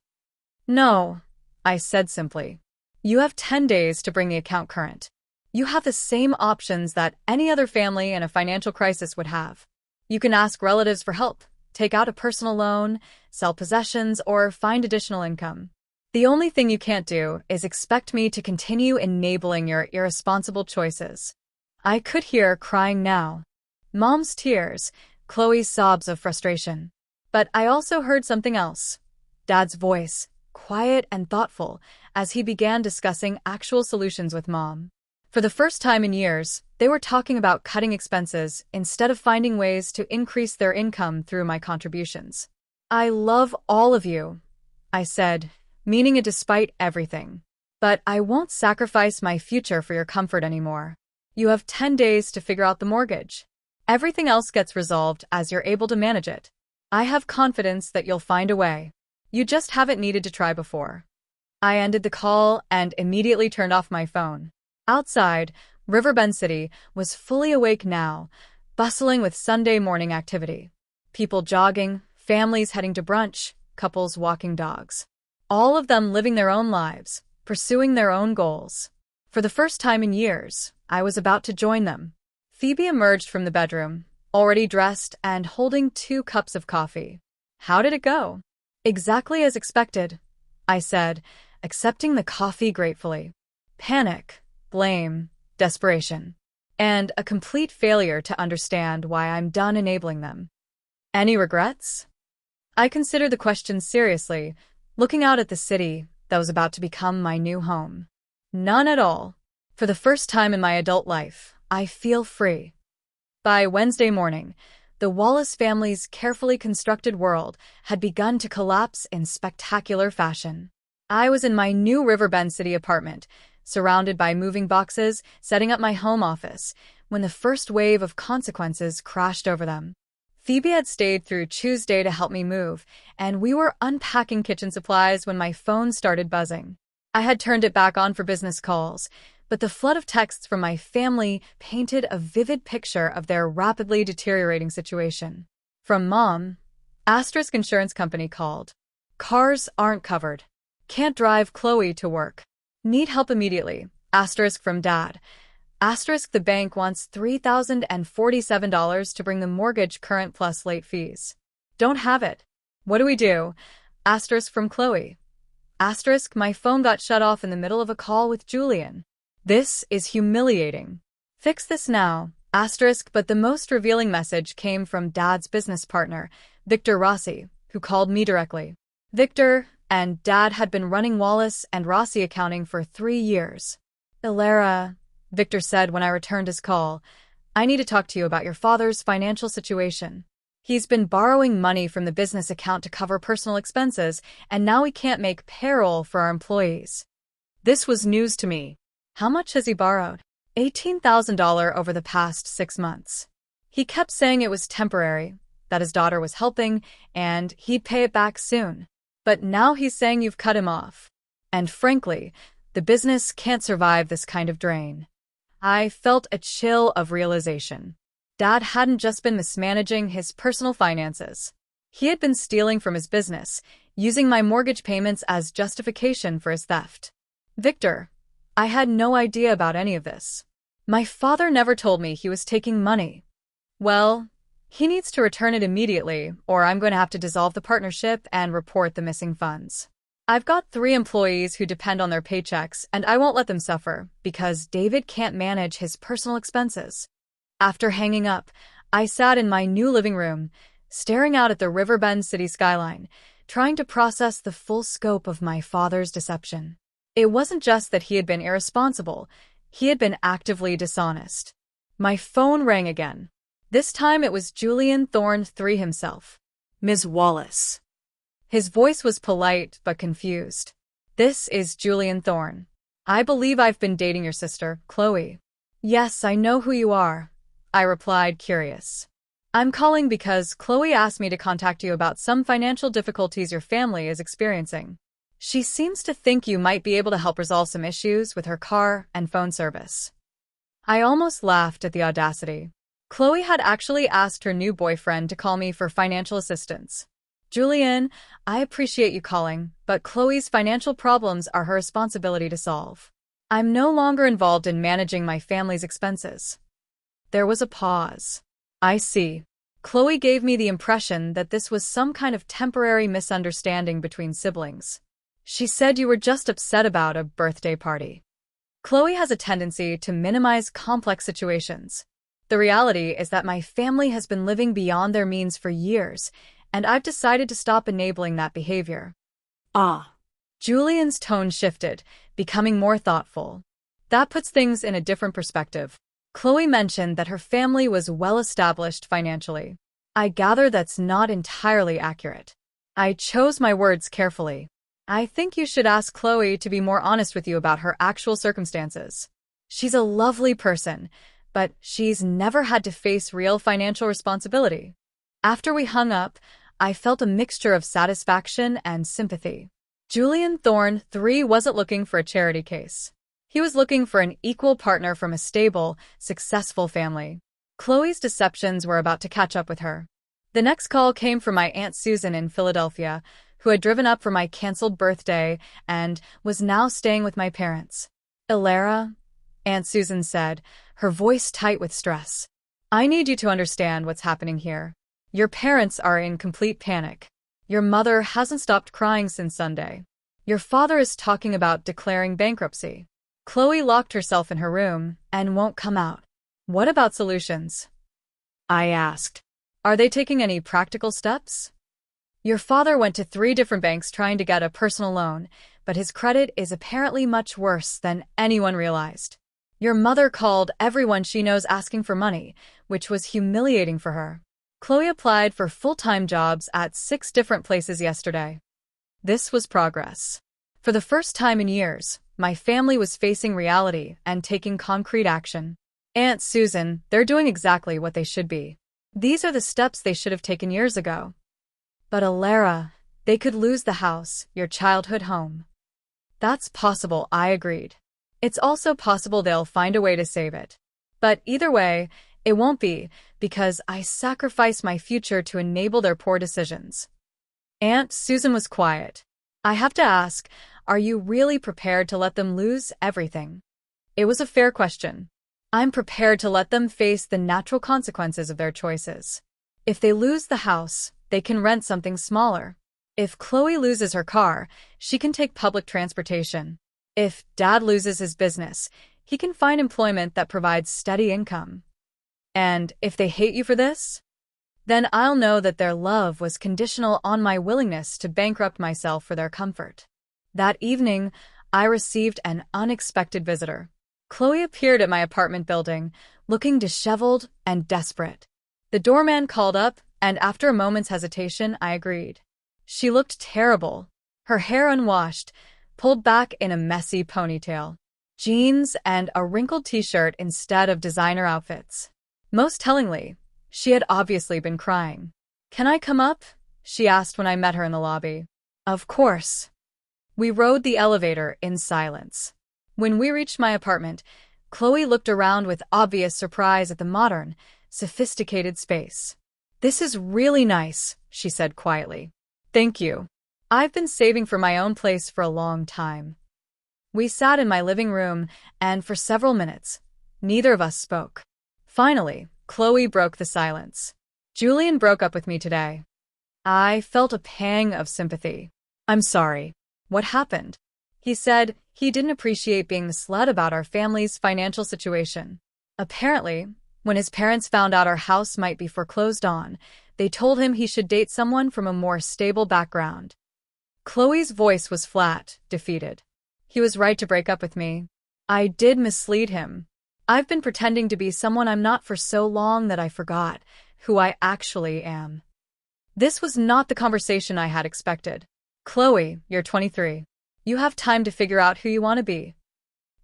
No, I said simply. You have 10 days to bring the account current. You have the same options that any other family in a financial crisis would have. You can ask relatives for help, take out a personal loan, sell possessions, or find additional income. The only thing you can't do is expect me to continue enabling your irresponsible choices. I could hear crying now. Mom's tears, Chloe's sobs of frustration. But I also heard something else. Dad's voice, quiet and thoughtful, as he began discussing actual solutions with Mom. For the first time in years, they were talking about cutting expenses instead of finding ways to increase their income through my contributions. I love all of you, I said, meaning it despite everything. But I won't sacrifice my future for your comfort anymore. You have 10 days to figure out the mortgage. Everything else gets resolved as you're able to manage it. I have confidence that you'll find a way. You just haven't needed to try before. I ended the call and immediately turned off my phone. Outside, Riverbend City was fully awake now, bustling with Sunday morning activity. People jogging, families heading to brunch, couples walking dogs. All of them living their own lives, pursuing their own goals. For the first time in years, I was about to join them. Phoebe emerged from the bedroom, already dressed and holding 2 cups of coffee. How did it go? Exactly as expected, I said, accepting the coffee gratefully. Panic, blame, desperation, and a complete failure to understand why I'm done enabling them. Any regrets? I considered the question seriously, looking out at the city that was about to become my new home. None at all. For the first time in my adult life, I feel free. By Wednesday morning, the Wallace family's carefully constructed world had begun to collapse in spectacular fashion. I was in my new Riverbend City apartment, surrounded by moving boxes, setting up my home office, when the first wave of consequences crashed over them. Phoebe had stayed through Tuesday to help me move, and we were unpacking kitchen supplies when my phone started buzzing. I had turned it back on for business calls, but the flood of texts from my family painted a vivid picture of their rapidly deteriorating situation. From Mom, Asterisk Insurance Company called. Cars aren't covered. Can't drive Chloe to work. Need help immediately. Asterisk from Dad. Asterisk the bank wants $3,047 to bring the mortgage current plus late fees. Don't have it. What do we do? Asterisk from Chloe. Asterisk my phone got shut off in the middle of a call with Julian. This is humiliating. Fix this now. Asterisk but the most revealing message came from Dad's business partner, Victor Rossi, who called me directly. Victor and Dad had been running Wallace and Rossi accounting for 3 years. Ilara, Victor said when I returned his call, I need to talk to you about your father's financial situation. He's been borrowing money from the business account to cover personal expenses, and now he can't make payroll for our employees. This was news to me. How much has he borrowed? $18,000 over the past 6 months. He kept saying it was temporary, that his daughter was helping, and he'd pay it back soon. But now he's saying you've cut him off. And frankly, the business can't survive this kind of drain. I felt a chill of realization. Dad hadn't just been mismanaging his personal finances. He had been stealing from his business, using my mortgage payments as justification for his theft. Victor, I had no idea about any of this. My father never told me he was taking money. Well, he needs to return it immediately, or I'm going to have to dissolve the partnership and report the missing funds. I've got 3 employees who depend on their paychecks, and I won't let them suffer because David can't manage his personal expenses. After hanging up, I sat in my new living room, staring out at the Riverbend City skyline, trying to process the full scope of my father's deception. It wasn't just that he had been irresponsible, he had been actively dishonest. My phone rang again. This time it was Julian Thorne III himself. Ms. Wallace. His voice was polite but confused. This is Julian Thorne. I believe I've been dating your sister, Chloe. Yes, I know who you are, I replied, curious. I'm calling because Chloe asked me to contact you about some financial difficulties your family is experiencing. She seems to think you might be able to help resolve some issues with her car and phone service. I almost laughed at the audacity. Chloe had actually asked her new boyfriend to call me for financial assistance. Julian, I appreciate you calling, but Chloe's financial problems are her responsibility to solve. I'm no longer involved in managing my family's expenses. There was a pause. I see. Chloe gave me the impression that this was some kind of temporary misunderstanding between siblings. She said you were just upset about a birthday party. Chloe has a tendency to minimize complex situations. The reality is that my family has been living beyond their means for years, and I've decided to stop enabling that behavior. Ah, Julian's tone shifted, becoming more thoughtful. That puts things in a different perspective. Chloe mentioned that her family was well-established financially. I gather that's not entirely accurate. I chose my words carefully. I think you should ask Chloe to be more honest with you about her actual circumstances. She's a lovely person, but she's never had to face real financial responsibility. After we hung up, I felt a mixture of satisfaction and sympathy. Julian Thorne III wasn't looking for a charity case. He was looking for an equal partner from a stable, successful family. Chloe's deceptions were about to catch up with her. The next call came from my Aunt Susan in Philadelphia, who had driven up for my canceled birthday and was now staying with my parents. "Ilara," Aunt Susan said, her voice tight with stress. "I need you to understand what's happening here. Your parents are in complete panic. Your mother hasn't stopped crying since Sunday. Your father is talking about declaring bankruptcy. Chloe locked herself in her room and won't come out. What about solutions?" I asked. "Are they taking any practical steps?" "Your father went to 3 different banks trying to get a personal loan, but his credit is apparently much worse than anyone realized. Your mother called everyone she knows asking for money, which was humiliating for her. Chloe applied for full-time jobs at 6 different places yesterday." This was progress. For the first time in years, my family was facing reality and taking concrete action. "Aunt Susan, they're doing exactly what they should be. These are the steps they should have taken years ago." "But Ilara, they could lose the house, your childhood home." "That's possible," I agreed. "It's also possible they'll find a way to save it. But either way, it won't be, because I sacrifice my future to enable their poor decisions." Aunt Susan was quiet. "I have to ask, are you really prepared to let them lose everything?" It was a fair question. "I'm prepared to let them face the natural consequences of their choices. If they lose the house, they can rent something smaller. If Chloe loses her car, she can take public transportation. If Dad loses his business, he can find employment that provides steady income. And if they hate you for this, then I'll know that their love was conditional on my willingness to bankrupt myself for their comfort." That evening, I received an unexpected visitor. Chloe appeared at my apartment building, looking disheveled and desperate. The doorman called up, and after a moment's hesitation, I agreed. She looked terrible. Her hair unwashed, pulled back in a messy ponytail. Jeans and a wrinkled t-shirt instead of designer outfits. Most tellingly, she had obviously been crying. "Can I come up?" she asked when I met her in the lobby. Of course. We rode the elevator in silence. When we reached my apartment, Chloe looked around with obvious surprise at the modern, sophisticated space. "This is really nice," she said quietly. "Thank you. I've been saving for my own place for a long time." We sat in my living room, and for several minutes, neither of us spoke. Finally, Chloe broke the silence. "Julian broke up with me today." I felt a pang of sympathy. "I'm sorry. What happened?" He said he didn't appreciate being misled about our family's financial situation. Apparently, when his parents found out our house might be foreclosed on, they told him he should date someone from a more stable background. Chloe's voice was flat, defeated. "He was right to break up with me. I did mislead him. I've been pretending to be someone I'm not for so long that I forgot who I actually am." This was not the conversation I had expected. "Chloe, you're 23. You have time to figure out who you want to be.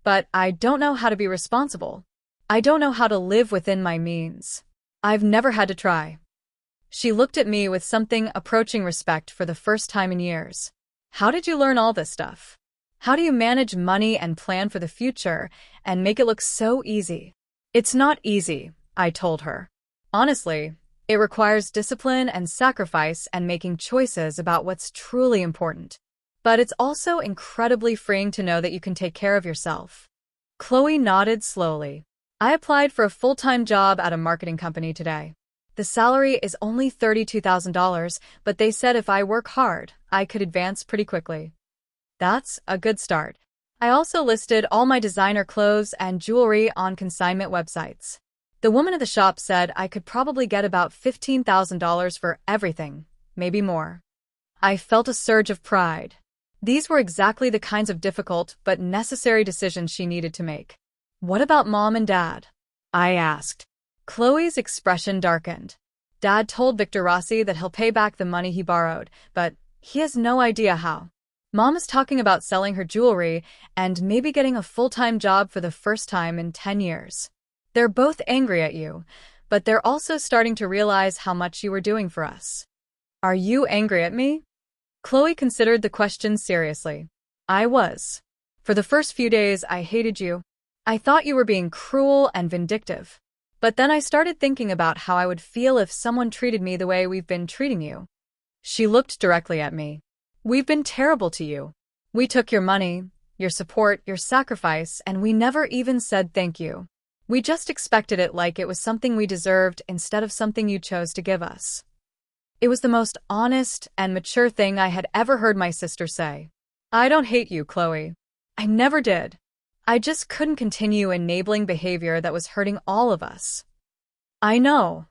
But I don't know how to be responsible. I don't know how to live within my means. I've never had to try." She looked at me with something approaching respect for the first time in years. "How did you learn all this stuff? How do you manage money and plan for the future and make it look so easy?" "It's not easy," I told her. "Honestly, it requires discipline and sacrifice and making choices about what's truly important. But it's also incredibly freeing to know that you can take care of yourself." Chloe nodded slowly. "I applied for a full-time job at a marketing company today. The salary is only $32,000, but they said if I work hard, I could advance pretty quickly." "That's a good start." I also listed all my designer clothes and jewelry on consignment websites. The woman at the shop said I could probably get about $15,000 for everything, maybe more. I felt a surge of pride. These were exactly the kinds of difficult but necessary decisions she needed to make. What about Mom and Dad? I asked. Chloe's expression darkened. Dad told Victor Rossi that he'll pay back the money he borrowed, but he has no idea how. Mom is talking about selling her jewelry and maybe getting a full-time job for the first time in 10 years. They're both angry at you, but they're also starting to realize how much you were doing for us. Are you angry at me? Chloe considered the question seriously. I was. For the first few days, I hated you. I thought you were being cruel and vindictive. But then I started thinking about how I would feel if someone treated me the way we've been treating you. She looked directly at me. We've been terrible to you. We took your money, your support, your sacrifice, and we never even said thank you. We just expected it like it was something we deserved instead of something you chose to give us. It was the most honest and mature thing I had ever heard my sister say. I don't hate you, Chloe. I never did. I just couldn't continue enabling behavior that was hurting all of us. I know.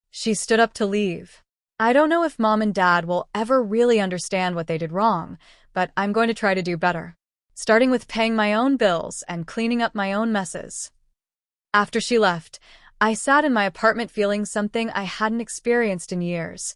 She stood up to leave. I don't know if Mom and Dad will ever really understand what they did wrong, but I'm going to try to do better. Starting with paying my own bills and cleaning up my own messes. After she left, I sat in my apartment feeling something I hadn't experienced in years.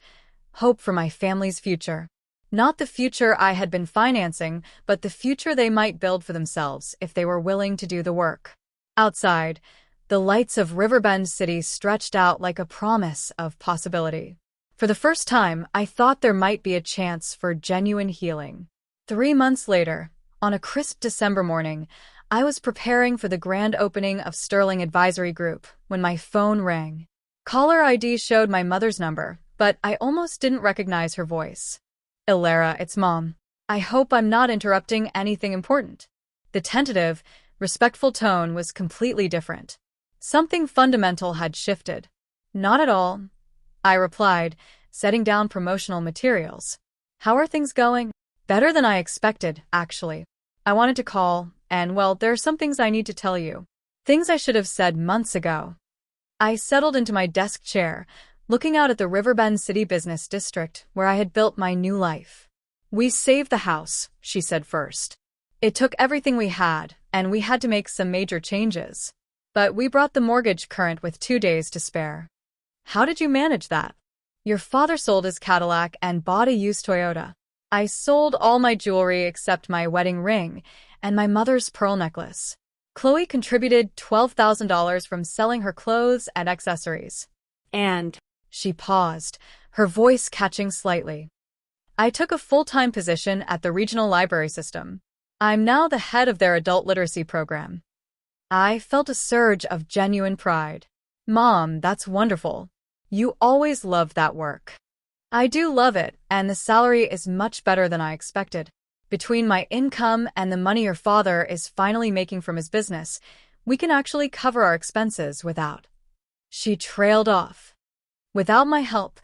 Hope for my family's future. Not the future I had been financing, but the future they might build for themselves if they were willing to do the work. Outside, the lights of Riverbend City stretched out like a promise of possibility. For the first time, I thought there might be a chance for genuine healing. 3 months later, on a crisp December morning, I was preparing for the grand opening of Sterling Advisory Group when my phone rang. Caller ID showed my mother's number, but I almost didn't recognize her voice. Ilara, it's Mom. I hope I'm not interrupting anything important. The tentative, respectful tone was completely different. Something fundamental had shifted. Not at all, I replied, setting down promotional materials. How are things going? Better than I expected, actually. I wanted to call, and well, there are some things I need to tell you. Things I should have said months ago. I settled into my desk chair, looking out at the Riverbend City Business District where I had built my new life. We saved the house, she said first. It took everything we had, and we had to make some major changes. But we brought the mortgage current with 2 days to spare. How did you manage that? Your father sold his Cadillac and bought a used Toyota. I sold all my jewelry except my wedding ring and my mother's pearl necklace. Chloe contributed $12,000 from selling her clothes and accessories. And She paused, her voice catching slightly. I took a full-time position at the regional library system. I'm now the head of their adult literacy program. I felt a surge of genuine pride. Mom, that's wonderful. You always loved that work. I do love it, and the salary is much better than I expected. Between my income and the money your father is finally making from his business, we can actually cover our expenses without. She trailed off. Without my help,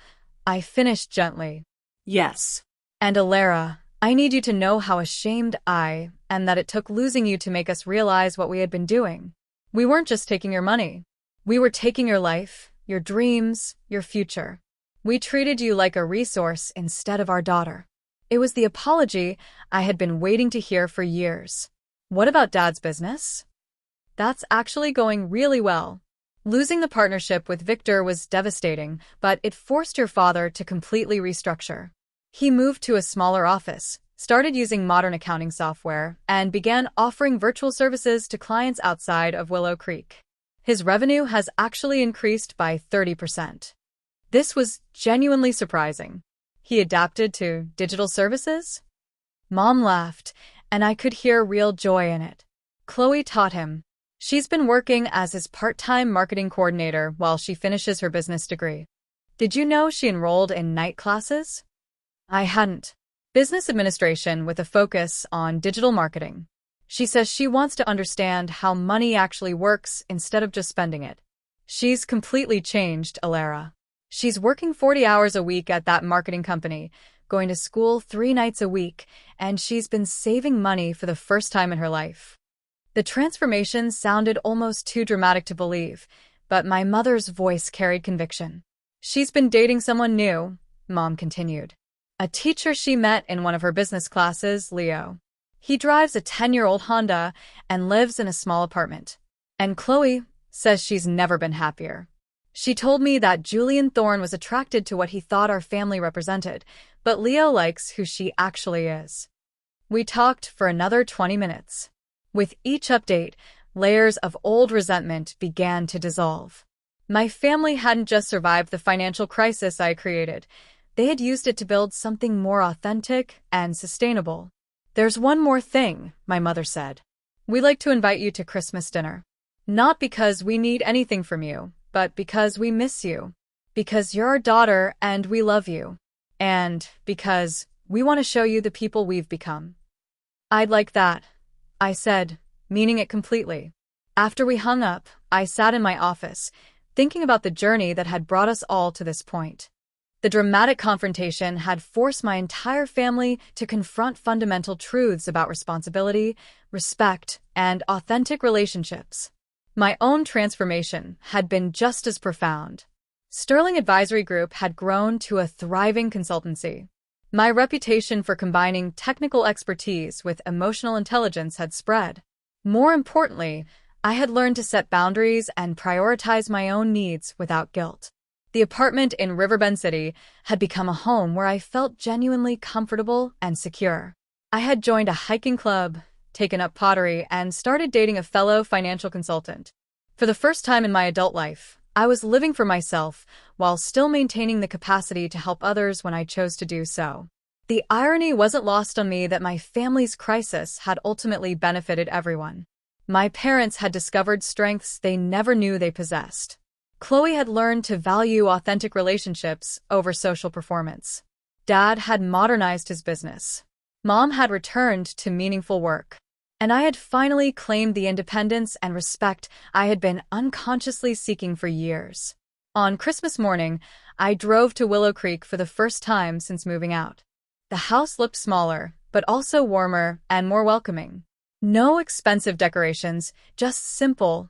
I finished gently. yes, And Ilara, I need you to know how ashamed I am that it took losing you to make us realize what we had been doing. We weren't just taking your money. We were taking your life, your dreams, your future. We treated you like a resource instead of our daughter. It was the apology I had been waiting to hear for years. What about Dad's business? That's actually going really well. Losing the partnership with Victor was devastating, but it forced your father to completely restructure. He moved to a smaller office, started using modern accounting software, and began offering virtual services to clients outside of Willow Creek. His revenue has actually increased by 30%. This was genuinely surprising. He adapted to digital services? Mom laughed, and I could hear real joy in it. Chloe taught him. She's been working as his part-time marketing coordinator while she finishes her business degree. Did you know she enrolled in night classes? I hadn't. Business administration with a focus on digital marketing. She says she wants to understand how money actually works instead of just spending it. She's completely changed, Ilara. She's working 40 hours a week at that marketing company, going to school 3 nights a week, and she's been saving money for the first time in her life. The transformation sounded almost too dramatic to believe, but my mother's voice carried conviction. She's been dating someone new, Mom continued. A teacher she met in one of her business classes, Leo. He drives a 10-year-old Honda and lives in a small apartment. And Chloe says she's never been happier. She told me that Julian Thorne was attracted to what he thought our family represented, but Leo likes who she actually is. We talked for another 20 minutes. With each update, layers of old resentment began to dissolve. My family hadn't just survived the financial crisis I created. They had used it to build something more authentic and sustainable. There's one more thing, my mother said. We'd like to invite you to Christmas dinner. Not because we need anything from you, but because we miss you. Because you're our daughter and we love you. And because we want to show you the people we've become. I'd like that, I said, meaning it completely. After we hung up, I sat in my office, thinking about the journey that had brought us all to this point. The dramatic confrontation had forced my entire family to confront fundamental truths about responsibility, respect, and authentic relationships. My own transformation had been just as profound. Sterling Advisory Group had grown to a thriving consultancy. My reputation for combining technical expertise with emotional intelligence had spread. More importantly, I had learned to set boundaries and prioritize my own needs without guilt. The apartment in Riverbend City had become a home where I felt genuinely comfortable and secure. I had joined a hiking club, taken up pottery, and started dating a fellow financial consultant. For the first time in my adult life, I was living for myself while still maintaining the capacity to help others when I chose to do so. The irony wasn't lost on me that my family's crisis had ultimately benefited everyone. My parents had discovered strengths they never knew they possessed. Chloe had learned to value authentic relationships over social performance. Dad had modernized his business. Mom had returned to meaningful work. And I had finally claimed the independence and respect I had been unconsciously seeking for years. On Christmas morning, I drove to Willow Creek for the first time since moving out. The house looked smaller, but also warmer and more welcoming. No expensive decorations, just simple,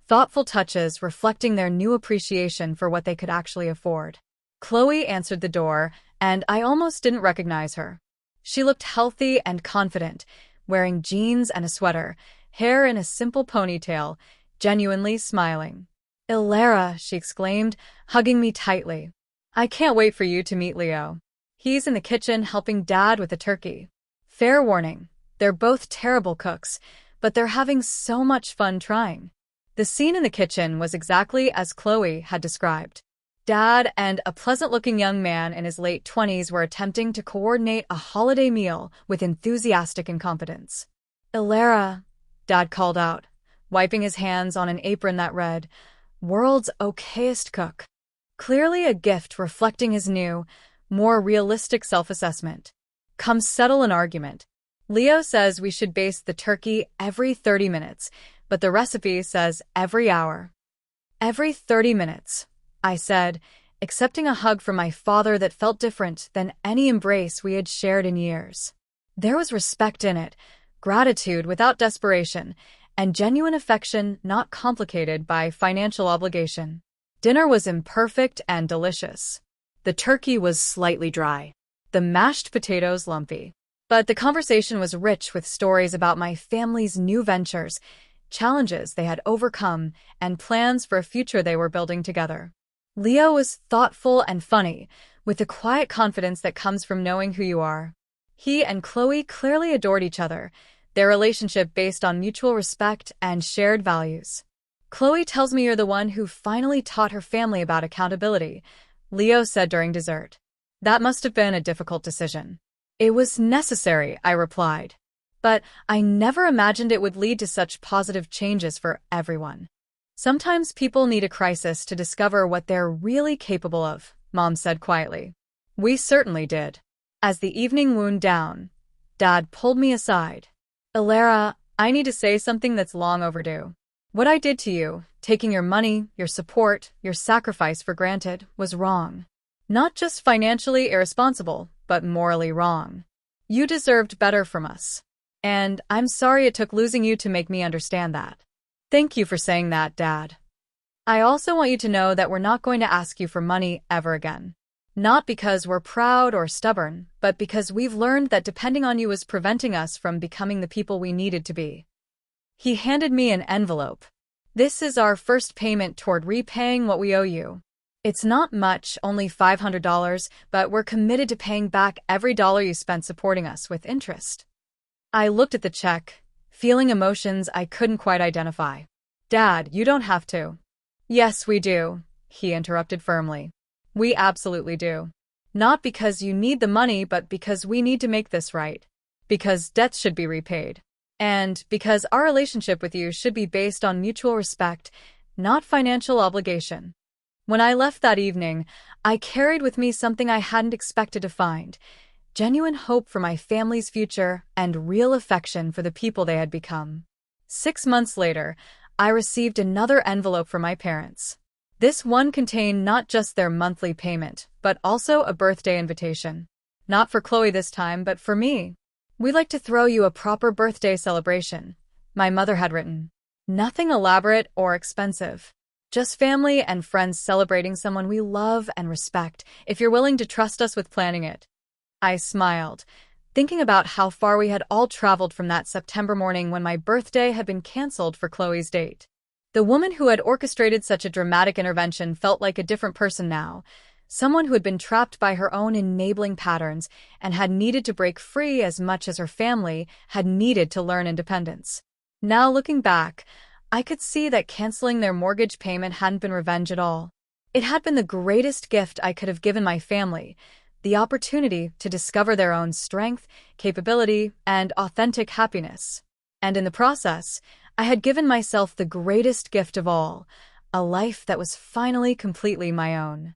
thoughtful touches reflecting their new appreciation for what they could actually afford. Chloe answered the door, and I almost didn't recognize her. She looked healthy and confident, wearing jeans and a sweater, hair in a simple ponytail, genuinely smiling. "Ilara," she exclaimed, hugging me tightly. "I can't wait for you to meet Leo. He's in the kitchen helping Dad with the turkey. Fair warning, they're both terrible cooks, but they're having so much fun trying." The scene in the kitchen was exactly as Chloe had described. Dad and a pleasant-looking young man in his late 20s were attempting to coordinate a holiday meal with enthusiastic incompetence. "Ilara," Dad called out, wiping his hands on an apron that read, "World's okayest cook." Clearly a gift reflecting his new, more realistic self-assessment. "Come settle an argument. Leo says we should baste the turkey every 30 minutes, but the recipe says every hour." "Every 30 minutes, I said, accepting a hug from my father that felt different than any embrace we had shared in years. There was respect in it, gratitude without desperation, and genuine affection not complicated by financial obligation. Dinner was imperfect and delicious. The turkey was slightly dry, the mashed potatoes lumpy. But the conversation was rich with stories about my family's new ventures, challenges they had overcome, and plans for a future they were building together. Leo was thoughtful and funny, with the quiet confidence that comes from knowing who you are. He and Chloe clearly adored each other, their relationship based on mutual respect and shared values. "Chloe tells me you're the one who finally taught her family about accountability," Leo said during dessert. "That must have been a difficult decision." "It was necessary," I replied. "But I never imagined it would lead to such positive changes for everyone." "Sometimes people need a crisis to discover what they're really capable of," Mom said quietly. "We certainly did." As the evening wound down, Dad pulled me aside. "Ilara, I need to say something that's long overdue. What I did to you, taking your money, your support, your sacrifice for granted, was wrong. Not just financially irresponsible, but morally wrong. You deserved better from us. And I'm sorry it took losing you to make me understand that. Thank you for saying that, Dad. I also want you to know that we're not going to ask you for money ever again. Not because we're proud or stubborn, but because we've learned that depending on you was preventing us from becoming the people we needed to be. He handed me an envelope. This is our first payment toward repaying what we owe you. It's not much, only $500, but we're committed to paying back every dollar you spent supporting us with interest. I looked at the check, feeling emotions I couldn't quite identify. Dad, you don't have to. Yes, we do, he interrupted firmly. We absolutely do. Not because you need the money, but because we need to make this right. Because debts should be repaid. And because our relationship with you should be based on mutual respect, not financial obligation. When I left that evening, I carried with me something I hadn't expected to find: genuine hope for my family's future and real affection for the people they had become. 6 months later, I received another envelope from my parents. This one contained not just their monthly payment, but also a birthday invitation. Not for Chloe this time, but for me. We'd like to throw you a proper birthday celebration, my mother had written. Nothing elaborate or expensive. Just family and friends celebrating someone we love and respect, if you're willing to trust us with planning it. I smiled, thinking about how far we had all traveled from that September morning when my birthday had been canceled for Chloe's date. The woman who had orchestrated such a dramatic intervention felt like a different person now, someone who had been trapped by her own enabling patterns and had needed to break free as much as her family had needed to learn independence. Now looking back, I could see that canceling their mortgage payment hadn't been revenge at all. It had been the greatest gift I could have given my family, the opportunity to discover their own strength, capability, and authentic happiness. And in the process, I had given myself the greatest gift of all, a life that was finally completely my own.